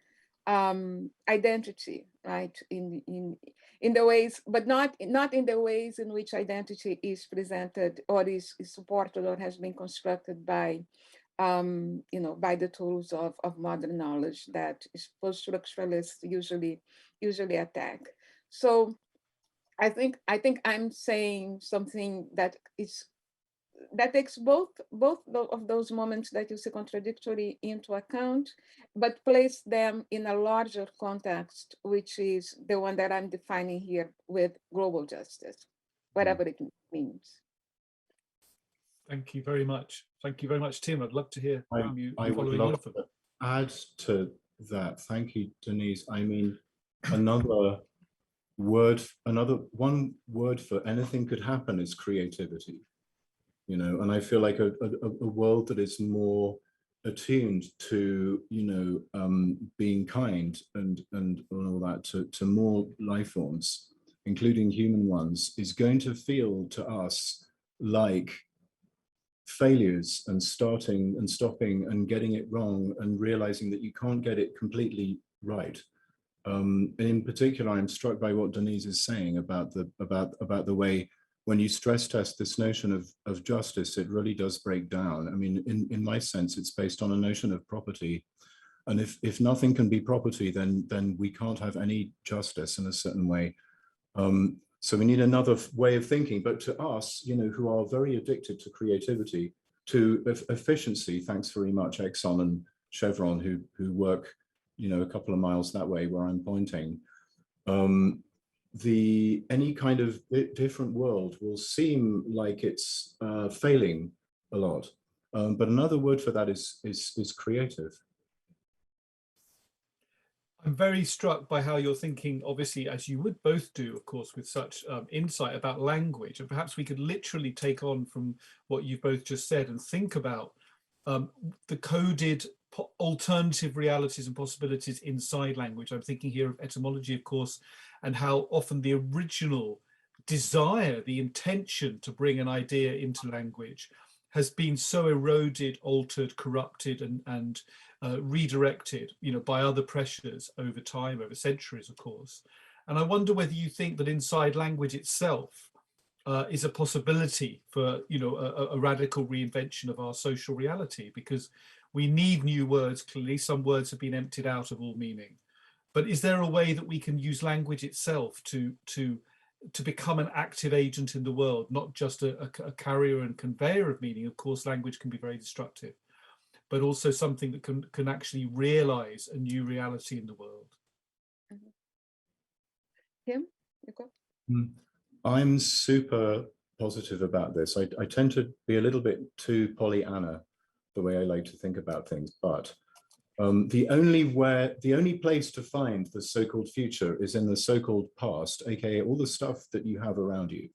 identity, right? In the ways, but not in the ways in which identity is presented or is supported or has been constructed by by the tools of modern knowledge that post-structuralists usually attack. So I think I'm saying something that takes both of those moments that you see contradictory into account, but place them in a larger context, which is the one that I'm defining here with global justice, whatever it means. Thank you very much. Thank you very much, Tim. I'd love to hear from you. I would love to add to that. Thank you, Denise. I mean, one word for anything could happen is creativity. And I feel like a world that is more attuned to, being kind and all that to more life forms including human ones, is going to feel to us like failures and starting and stopping and getting it wrong and realizing that you can't get it completely right. And in particular, I'm struck by what Denise is saying about the way when you stress test this notion of justice, it really does break down. I mean, in my sense, it's based on a notion of property. And if nothing can be property, then we can't have any justice in a certain way. So we need another way of thinking. But to us, you know, who are very addicted to creativity, to efficiency, thanks very much, Exxon and Chevron, who work, you know, a couple of miles that way where I'm pointing. Any kind of different world will seem like it's failing a lot. But another word for that is creative. I'm very struck by how you're thinking, obviously, as you would both do, of course, with such insight about language. And perhaps we could literally take on from what you've both just said and think about the coded alternative realities and possibilities inside language. I'm thinking here of etymology, of course, and how often the original desire, the intention to bring an idea into language has been so eroded, altered, corrupted, and redirected, you know, by other pressures over time, over centuries, of course. And I wonder whether you think that inside language itself is a possibility for, you know, a radical reinvention of our social reality, because we need new words. Clearly, some words have been emptied out of all meaning. But is there a way that we can use language itself to become an active agent in the world, not just a carrier and conveyor of meaning? Of course, language can be very destructive, but also something that can actually realize a new reality in the world. Kim, you go. I'm super positive about this. I tend to be a little bit too Pollyanna, the way I like to think about things, but the only place to find the so-called future is in the so-called past, aka all the stuff that you have around you.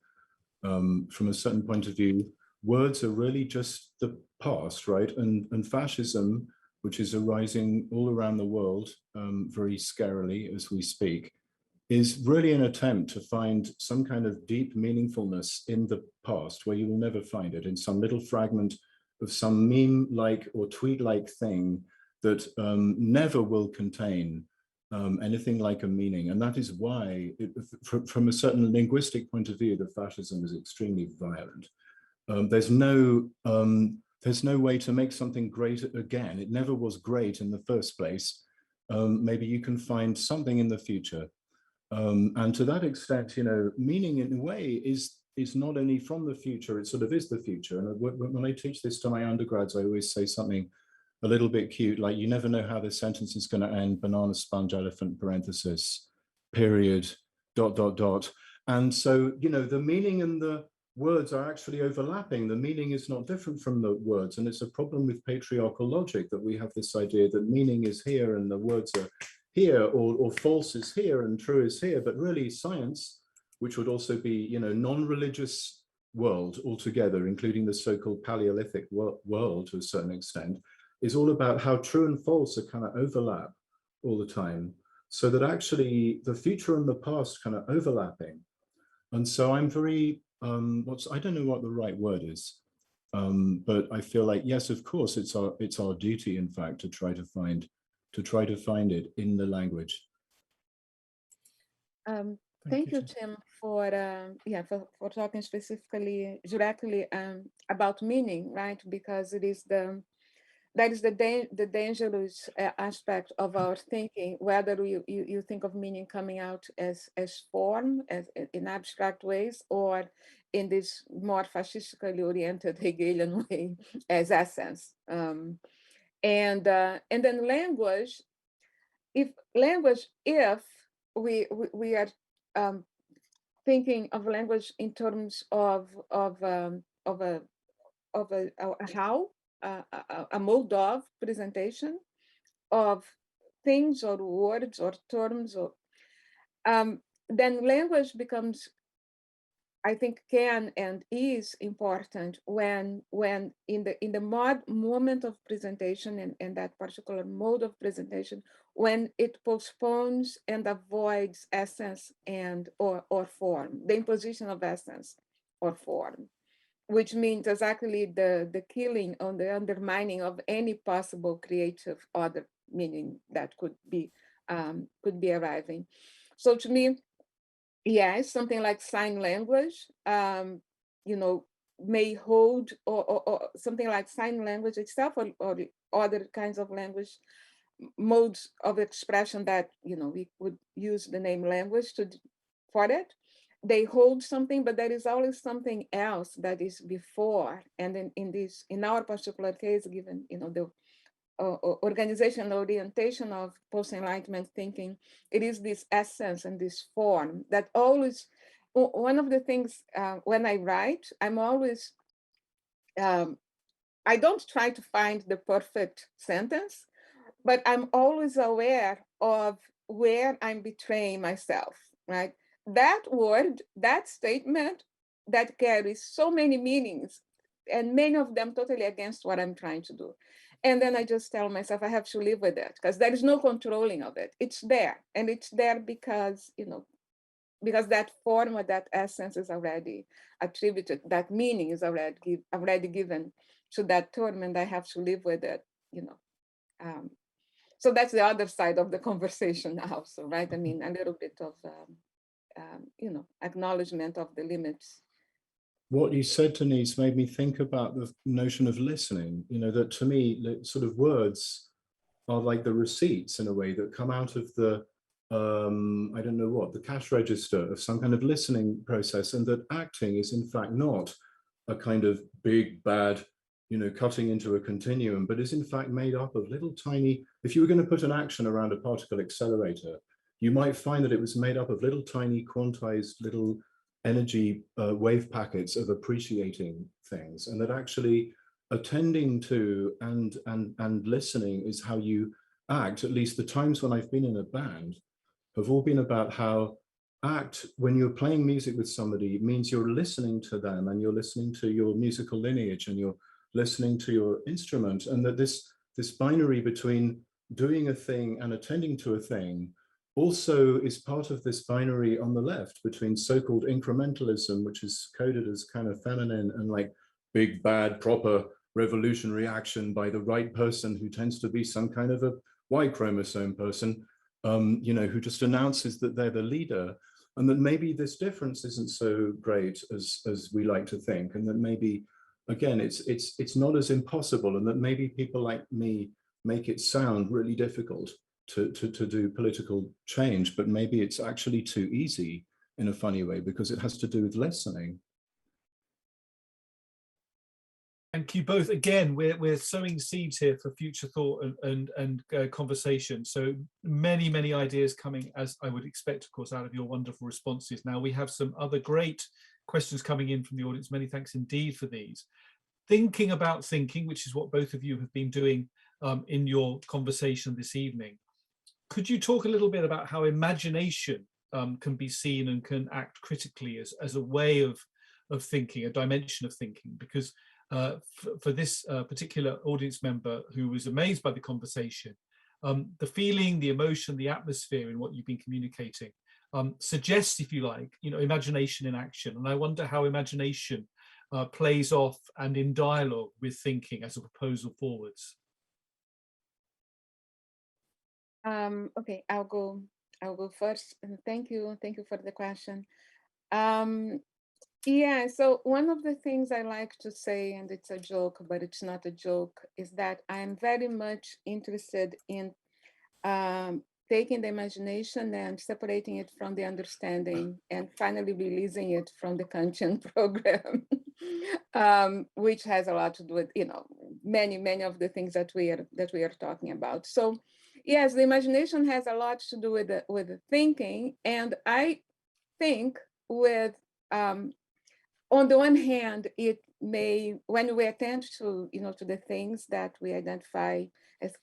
From a certain point of view, words are really just the past, right? And fascism, which is arising all around the world very scarily as we speak, is really an attempt to find some kind of deep meaningfulness in the past where you will never find it, in some little fragment of some meme-like or tweet-like thing that never will contain anything like a meaning. And that is why, from a certain linguistic point of view, the fascism is extremely violent. There's no way to make something great again. It never was great in the first place. Maybe you can find something in the future. And to that extent, you know, meaning in a way is not only from the future, it sort of is the future. And when I teach this to my undergrads, I always say something a little bit cute, like, you never know how this sentence is going to end, banana, sponge, elephant, parenthesis, period, ... And so, you know, the meaning and the words are actually overlapping. The meaning is not different from the words. And it's a problem with patriarchal logic that we have this idea that meaning is here and the words are here, or false is here and true is here. But really science, which would also be, you know, non-religious world altogether, including the so-called Paleolithic world to a certain extent, is all about how true and false are kind of overlap all the time, so that actually the future and the past kind of overlapping. And so I'm very, I don't know what the right word is, but I feel like, yes, of course, it's our duty, in fact, to try to find it in the language. Thank you, Tim, for talking specifically, directly about meaning, right? Because it is that is the dangerous aspect of our thinking, whether you think of meaning coming out as form, as in abstract ways, or in this more fascistically oriented Hegelian way as essence. And then language, if we are thinking of language in terms of a how, a mode of presentation of things or words or terms, or then language becomes I think can and is important when in the moment of presentation and that particular mode of presentation, when it postpones and avoids essence and or form, the imposition of essence or form, which means exactly the killing or the undermining of any possible creative other meaning that could be arriving. So to me, yes, something like sign language, may hold, or something like sign language itself, or other kinds of language modes of expression that we would use the name language for it. They hold something, but there is always something else that is before. And in our particular case, given the organizational orientation of post-enlightenment thinking, it is this essence and this form that always, one of the things when I write, I'm always, I don't try to find the perfect sentence, but I'm always aware of where I'm betraying myself, right? That word, that statement, that carries so many meanings, and many of them totally against what I'm trying to do. And then I just tell myself I have to live with it, because there is no controlling of it. It's there, and it's there because, because that form or that essence is already attributed, that meaning is already given to that term, and I have to live with it, so that's the other side of the conversation also, right? I mean, a little bit of, acknowledgement of the limits. What you said, Denise, made me think about the notion of listening. That to me, sort of words are like the receipts in a way that come out of the, I don't know what, the cash register of some kind of listening process, and that acting is in fact not a kind of big, bad, cutting into a continuum, but is in fact made up of little tiny, if you were going to put an action around a particle accelerator, you might find that it was made up of little tiny quantized little energy wave packets of appreciating things, and that actually attending to and listening is how you act. At least the times when I've been in a band have all been about how act when you're playing music with somebody. It means you're listening to them, and you're listening to your musical lineage, and you're listening to your instrument, and that this binary between doing a thing and attending to a thing also is part of this binary on the left between so-called incrementalism, which is coded as kind of feminine, and like big, bad, proper revolutionary action by the right person who tends to be some kind of a Y chromosome person, who just announces that they're the leader, and that maybe this difference isn't so great as we like to think, and that maybe, again, it's not as impossible, and that maybe people like me make it sound really difficult to do political change, but maybe it's actually too easy in a funny way, because it has to do with listening. Thank you both. Again, we're sowing seeds here for future thought and conversation. So many ideas coming, as I would expect, of course, out of your wonderful responses. Now we have some other great questions coming in from the audience. Many thanks indeed for these. Thinking about thinking, which is what both of you have been doing in your conversation this evening. Could you talk a little bit about how imagination can be seen and can act critically as a way of thinking, a dimension of thinking? Because for this particular audience member who was amazed by the conversation, the feeling, the emotion, the atmosphere in what you've been communicating suggests, if you like, imagination in action. And I wonder how imagination plays off and in dialogue with thinking as a proposal forwards. Okay, I'll go first. And thank you for the question. Yeah, so one of the things I like to say, and it's a joke, but it's not a joke, is that I'm very much interested in taking the imagination and separating it from the understanding, and finally releasing it from the Kantian program, which has a lot to do with, many of the things that we are talking about. So yes, the imagination has a lot to do with the thinking, and I think with on the one hand, it may, when we attend to, to the things that we identify as,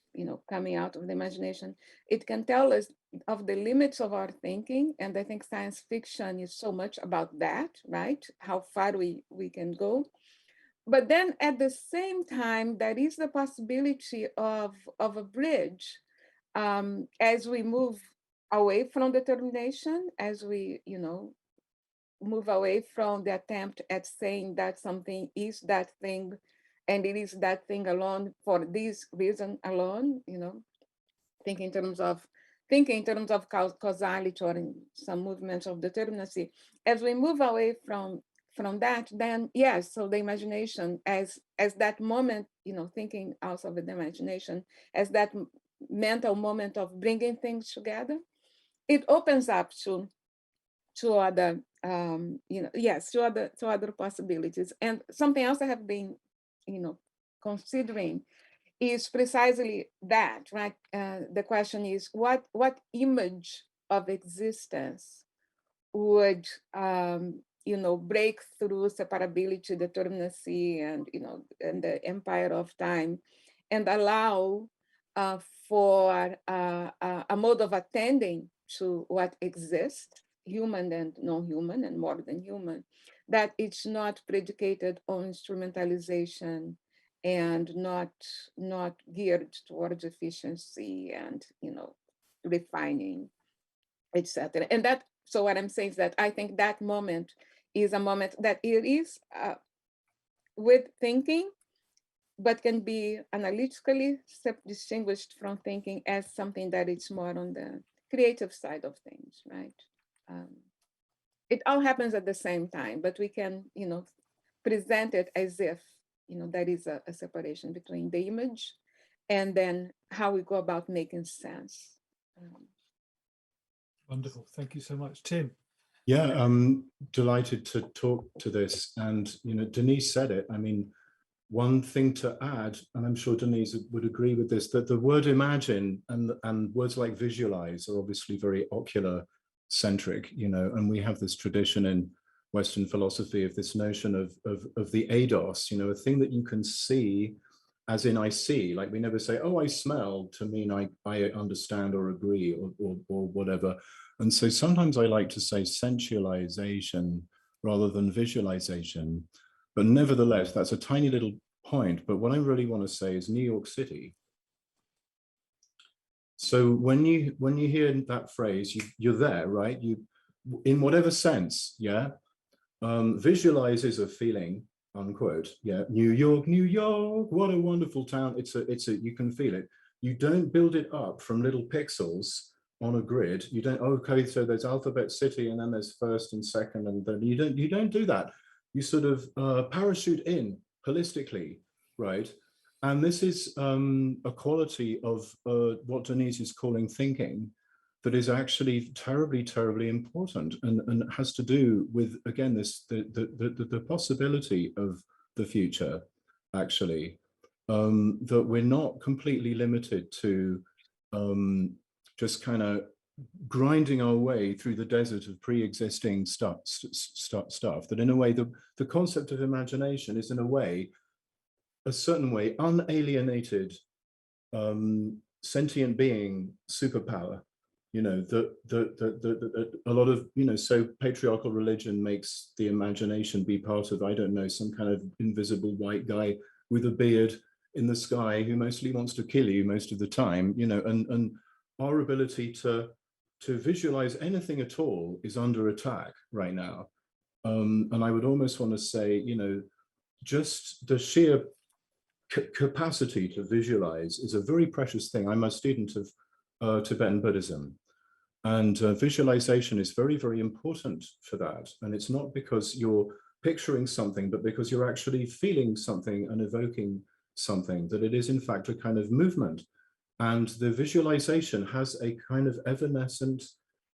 coming out of the imagination, it can tell us of the limits of our thinking. And I think science fiction is so much about that, right? How far we can go. But then at the same time, there is the possibility of a bridge as we move away from determination, as we, move away from the attempt at saying that something is that thing, and it is that thing alone for this reason alone, thinking in terms of causality, or in some movements of determinacy. As we move away from that, then yes, so the imagination as that moment, thinking also of the imagination as that mental moment of bringing things together, it opens up to other to other possibilities. And something else I have been considering is precisely that, right? The question is what image of existence would break through separability, determinacy, and and the empire of time, and allow for a mode of attending to what exists, human and non-human and more than human, that it's not predicated on instrumentalization and not geared towards efficiency and refining, etc. And that, so what I'm saying is that I think that moment is a moment that it is with thinking, but can be analytically distinguished from thinking as something that is more on the creative side of things, right? It all happens at the same time, but we can, present it as if, there is a separation between the image and then how we go about making sense. Wonderful, thank you so much. Tim? Yeah, I'm delighted to talk to this. And, Denise said it. I mean, one thing to add, and I'm sure Denise would agree with this, that the word imagine and words like visualize are obviously very ocular centric, and we have this tradition in Western philosophy of this notion of the eidos, a thing that you can see, as in I see. Like, we never say, oh, I smell, to mean I understand or agree or whatever. And so sometimes I like to say sensualization rather than visualization. But nevertheless, that's a tiny little point. But what I really want to say is New York City. So when you hear that phrase, you're there, right? You, in whatever sense, yeah. Visualize is a feeling, unquote. Yeah, New York, New York, what a wonderful town. It's a you can feel it. You don't build it up from little pixels on a grid. You don't, okay, so there's Alphabet City and then there's first and second, and then you don't do that. You sort of parachute in holistically, right? And this is a quality of what Denise is calling thinking that is actually terribly, terribly important, and has to do with, again, this the possibility of the future, actually, that we're not completely limited to just kind of grinding our way through the desert of pre-existing stuff, that in a way the concept of imagination is in a certain way unalienated sentient being superpower, that a lot of, so patriarchal religion makes the imagination be part of, I don't know, some kind of invisible white guy with a beard in the sky who mostly wants to kill you most of the time, and our ability to visualize anything at all is under attack right now. And I would almost want to say, just the sheer capacity to visualize is a very precious thing. I'm a student of Tibetan Buddhism, and visualization is very, very important for that. And it's not because you're picturing something, but because you're actually feeling something and evoking something, that it is in fact a kind of movement. And the visualization has a kind of evanescent,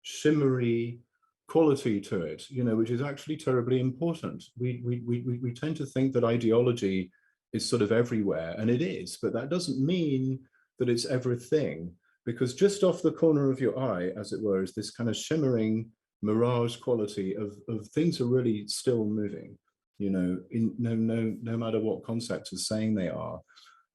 shimmery quality to it, which is actually terribly important. We tend to think that ideology is sort of everywhere, and it is, but that doesn't mean that it's everything, because just off the corner of your eye, as it were, is this kind of shimmering mirage quality of things are really still moving. you know, no matter what concept is saying they are.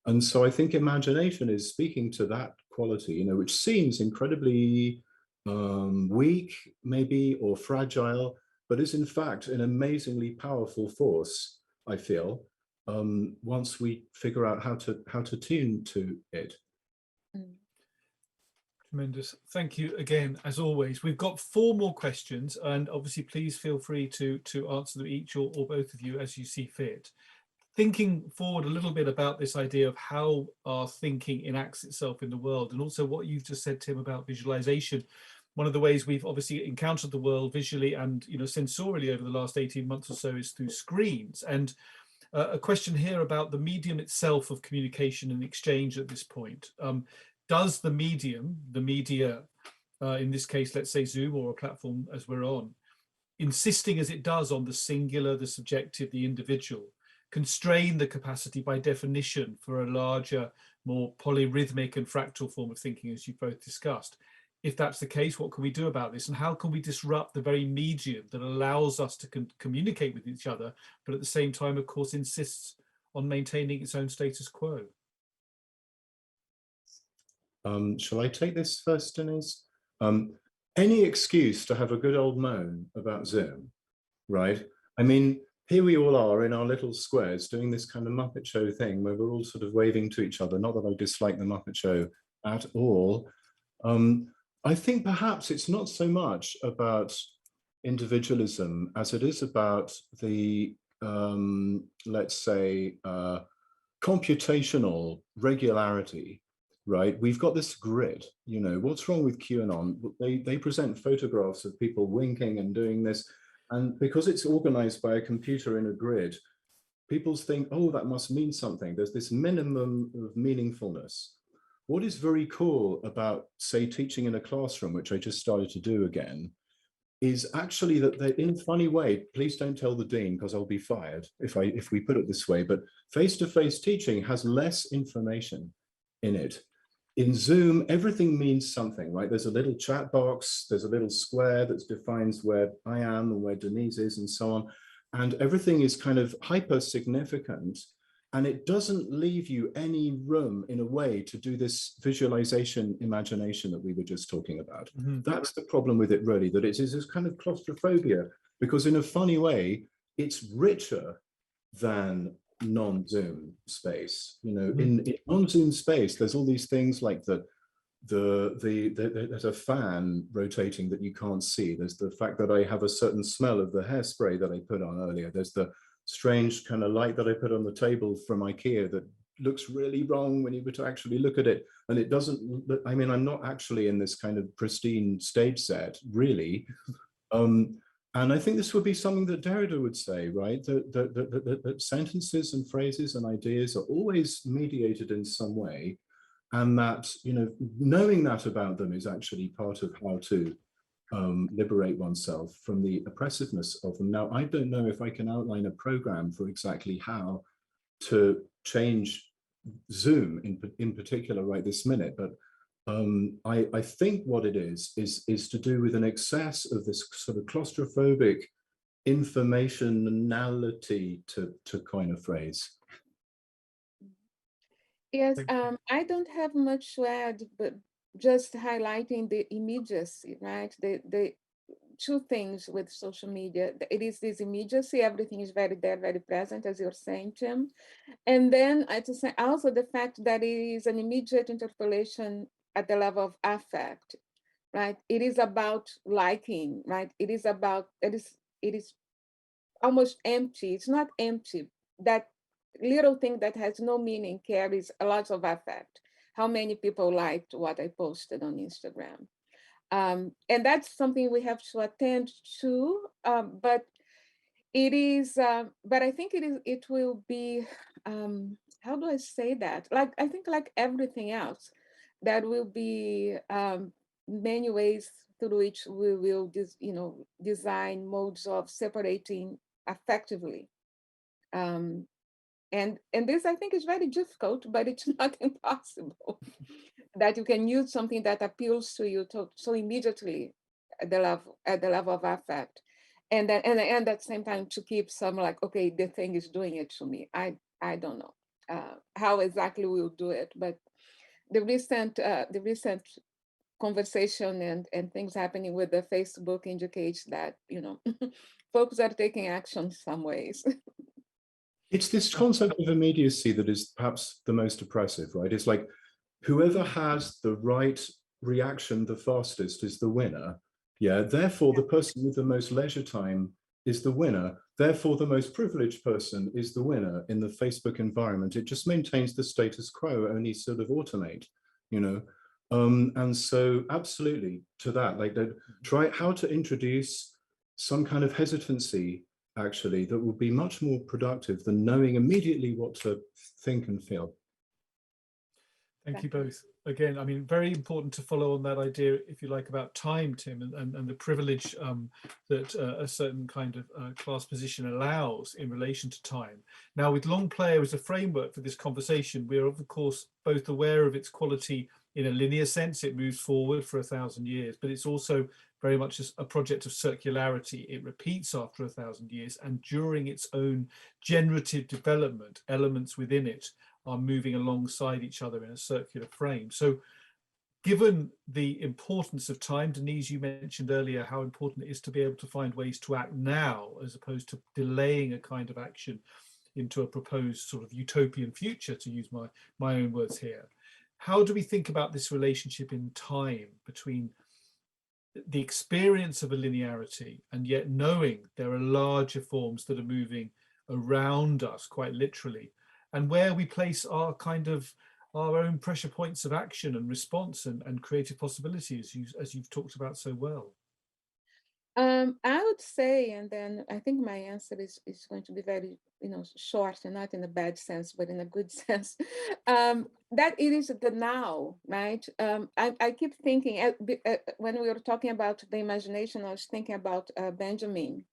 And so I think imagination is speaking to that quality, you know, which seems incredibly weak, maybe, or fragile, but is in fact an amazingly powerful force, I feel, once we figure out how to tune to it. Tremendous. Thank you again, as always. We've got 4 more questions, and obviously please feel free to answer them each or both of you as you see fit. Thinking forward a little bit about this idea of how our thinking enacts itself in the world, and also what you've just said, Tim, about visualization. One of the ways we've obviously encountered the world visually and, you know, sensorially over the last 18 months or so is through screens. And a question here about the medium itself of communication and exchange at this point. Does the medium, the media, in this case, let's say Zoom or a platform as we're on, insisting as it does on the singular, the subjective, the individual, constrain the capacity by definition for a larger, more polyrhythmic and fractal form of thinking, as you both discussed? If that's the case, what can we do about this? And how can we disrupt the very medium that allows us to communicate with each other, but at the same time, of course, insists on maintaining its own status quo? Shall I take this first, Denise? Any excuse to have a good old moan about Zoom, right? I mean, here we all are in our little squares doing this kind of Muppet Show thing where we're all sort of waving to each other. Not that I dislike the Muppet Show at all. I think perhaps it's not so much about individualism as it is about the, let's say, computational regularity, right? We've got this grid, you know, what's wrong with QAnon? They present photographs of people winking and doing this. And because it's organized by a computer in a grid, people think, oh, that must mean something. There's this minimum of meaningfulness. What is very cool about, say, teaching in a classroom, which I just started to do again, is actually that they, in a funny way, please don't tell the dean because I'll be fired if we put it this way, but face-to-face teaching has less information in it. In Zoom, everything means something, right? There's a little chat box, there's a little square that defines where I am and where Denise is and so on. And everything is kind of hyper significant. And it doesn't leave you any room in a way to do this visualization imagination that we were just talking about. Mm-hmm. That's the problem with it, really, that it is this kind of claustrophobia, because in a funny way, it's richer than non-Zoom space. You know, in non-Zoom space, there's all these things like there's a fan rotating that you can't see. There's the fact that I have a certain smell of the hairspray that I put on earlier. There's the strange kind of light that I put on the table from IKEA that looks really wrong when you were to actually look at it. And it doesn't, I mean, I'm not actually in this kind of pristine stage set, really. And I think this would be something that Derrida would say, right? That sentences and phrases and ideas are always mediated in some way. And that, you know, knowing that about them is actually part of how to liberate oneself from the oppressiveness of them. Now, I don't know if I can outline a program for exactly how to change Zoom in particular right this minute, but I think what it is to do with an excess of this sort of claustrophobic informationality, to coin a phrase. Yes, I don't have much to add, but just highlighting the immediacy, right? The two things with social media. It is this immediacy, everything is very there, very present, as you're saying, Tim. And then I just say also the fact that it is an immediate interpolation at the level of affect, right? It is about liking, right? It is about, it is almost empty. It's not empty. That little thing that has no meaning carries a lot of affect. How many people liked what I posted on Instagram? And that's something we have to attend to, but it is, but I think it will be, how do I say that? Like, I think like everything else, that will be many ways through which we will, design modes of separating effectively. And this, I think, is very difficult, but it's not impossible. That you can use something that appeals to you so immediately at the level of affect, and then and at the same time to keep some like, okay, the thing is doing it to me. I don't know how exactly we'll do it, but the recent conversation and things happening with the Facebook indicates that, you know, folks are taking action some ways. It's this concept of immediacy that is perhaps the most oppressive, right? It's like whoever has the right reaction the fastest is the winner. Yeah, therefore the person with the most leisure time is the winner. Therefore the most privileged person is the winner in the Facebook environment. It just maintains the status quo, only sort of automate, you know. And so absolutely to that, like try how to introduce some kind of hesitancy actually that will be much more productive than knowing immediately what to think and feel. Thank you both. Again, I mean, very important to follow on that idea, if you like, about time, Tim, and the privilege that a certain kind of class position allows in relation to time. Now, with Longplayer as a framework for this conversation, we are, of course, both aware of its quality in a linear sense. It moves forward for 1,000 years, but it's also very much a project of circularity. It repeats after 1,000 years, and during its own generative development, elements within it are moving alongside each other in a circular frame. So given the importance of time, Denise, you mentioned earlier how important it is to be able to find ways to act now, as opposed to delaying a kind of action into a proposed sort of utopian future, to use my own words here. How do we think about this relationship in time between the experience of a linearity and yet knowing there are larger forms that are moving around us, quite literally, and where we place our kind of our own pressure points of action and response and creative possibilities, as you've talked about so well? I would say, and then I think my answer is going to be very, you know, short and not in a bad sense, but in a good sense, that it is the now, right? I keep thinking, when we were talking about the imagination, I was thinking about Benjamin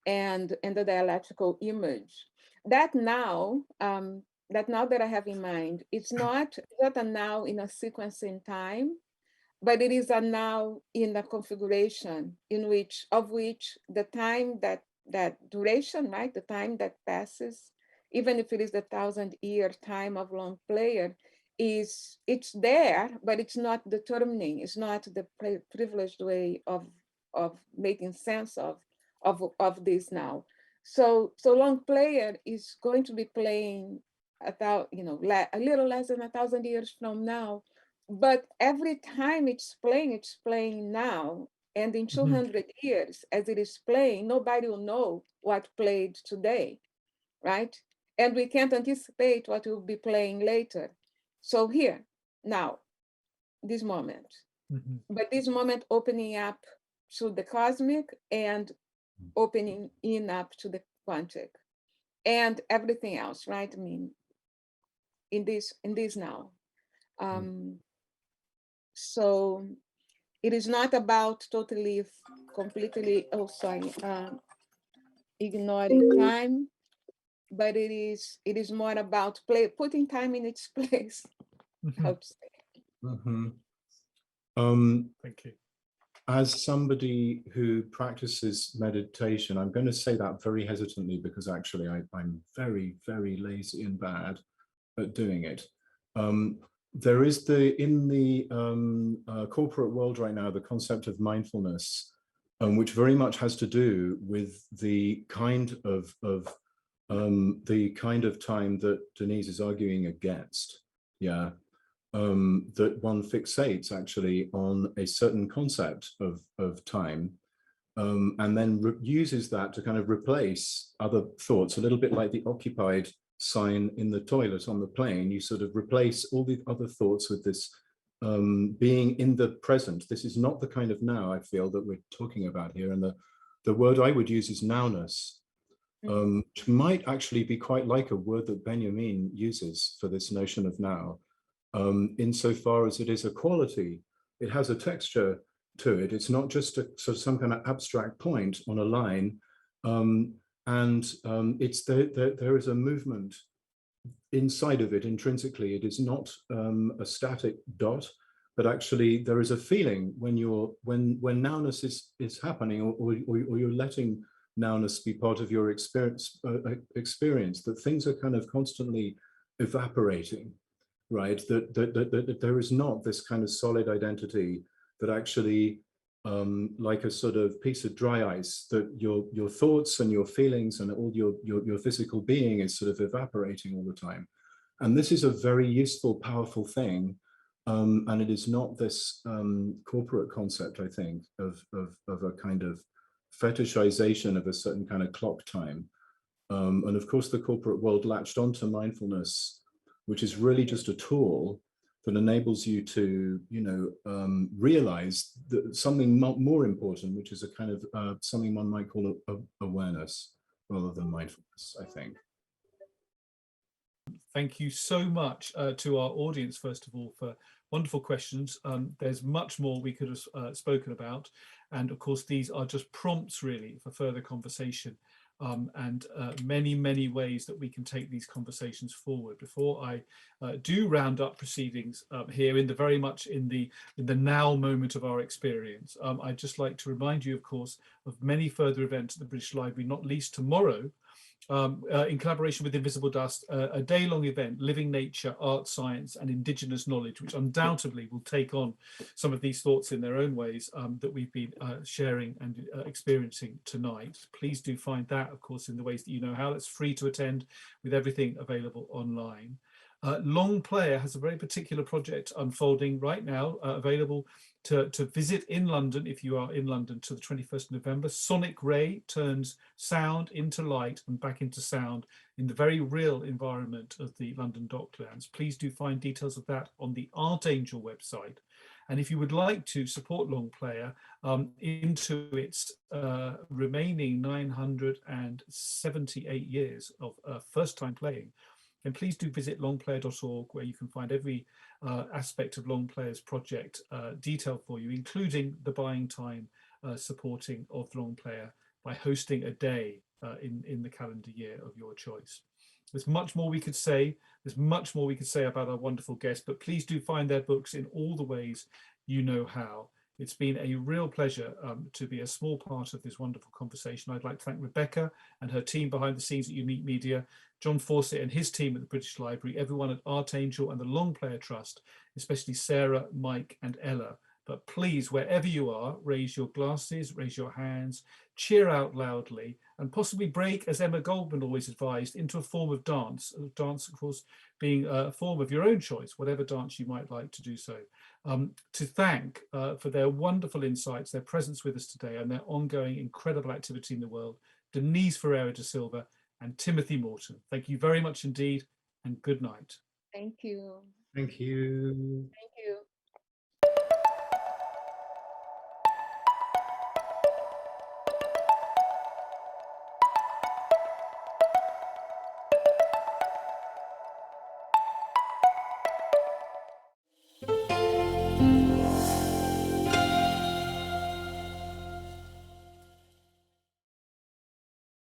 and the dialectical image. That now that I have in mind, it's not a now in a sequence in time, but it is a now in a configuration in which the time that duration, right, the time that passes, even if it is the 1,000-year time of Longplayer, it's there, but it's not determining. It's not the privileged way of making sense of this now. So Longplayer is going to be playing a little less than 1,000 years from now. But every time it's playing now. And in 200 years, as it is playing, nobody will know what played today, right? And we can't anticipate what will be playing later. So here, now, this moment. But this moment opening up to the cosmic and opening in up to the quantic and everything else, right? I mean, in this now. So it is not about completely, ignoring time, but it is more about putting time in its place. How to say. Thank you. As somebody who practices meditation, I'm going to say that very hesitantly because actually I'm very, very lazy and bad at doing it. There is in the corporate world right now, the concept of mindfulness, which very much has to do with the kind of time that Denise is arguing against. Yeah, that one fixates actually on a certain concept of time, and then uses that to kind of replace other thoughts, a little bit like the occupied sign in the toilet on the plane. You sort of replace all the other thoughts with this being in the present. This is not the kind of now, I feel, that we're talking about here. And the word I would use is nowness, which might actually be quite like a word that Benjamin uses for this notion of now, insofar as it is a quality. It has a texture to it. It's not just a sort of some kind of abstract point on a line. It's there is a movement inside of it intrinsically. It is not a static dot, but actually there is a feeling when nowness is happening, or you're letting nowness be part of your experience, that things are kind of constantly evaporating, right? That there is not this kind of solid identity that actually, like a sort of piece of dry ice, that your thoughts and your feelings and all your physical being is sort of evaporating all the time. And this is a very useful, powerful thing. And it is not this corporate concept, I think, of a kind of fetishization of a certain kind of clock time. And of course, the corporate world latched onto mindfulness, which is really just a tool that enables you to, realize that something more important, which is a kind of something one might call awareness rather than mindfulness, I think. Thank you so much to our audience, first of all, for wonderful questions. There's much more we could have spoken about. And of course, these are just prompts really for further conversation, and many, many ways that we can take these conversations forward. Before I do round up proceedings here very much in the now moment of our experience, I'd just like to remind you, of course, of many further events at the British Library, not least tomorrow, in collaboration with Invisible Dust, a day-long event, Living Nature, Art, Science and Indigenous Knowledge, which undoubtedly will take on some of these thoughts in their own ways that we've been sharing and experiencing tonight. Please do find that, of course, in the ways that you know how. It's free to attend with everything available online. Longplayer has a very particular project unfolding right now, available to visit in London, if you are in London, to the 21st of November. Sonic Ray turns sound into light and back into sound in the very real environment of the London Docklands. Please do find details of that on the Archangel website. And if you would like to support Longplayer into its remaining 978 years of first-time playing, then please do visit longplayer.org, where you can find every aspect of Longplayer's project detailed for you, including the buying time supporting of Longplayer by hosting a day in the calendar year of your choice. There's much more we could say. There's much more we could say about our wonderful guests, but please do find their books in all the ways you know how. It's been a real pleasure to be a small part of this wonderful conversation. I'd like to thank Rebecca and her team behind the scenes at Unique Media, John Fawcett and his team at the British Library, everyone at Archangel and the Longplayer Trust, especially Sarah, Mike and Ella. But please, wherever you are, raise your glasses, raise your hands, cheer out loudly, and possibly break, as Emma Goldman always advised, into a form of dance. Dance, of course, being a form of your own choice, whatever dance you might like to do so. To thank for their wonderful insights, their presence with us today, and their ongoing incredible activity in the world, Denise Ferreira da Silva and Timothy Morton. Thank you very much indeed, and good night. Thank you. Thank you. Thank you.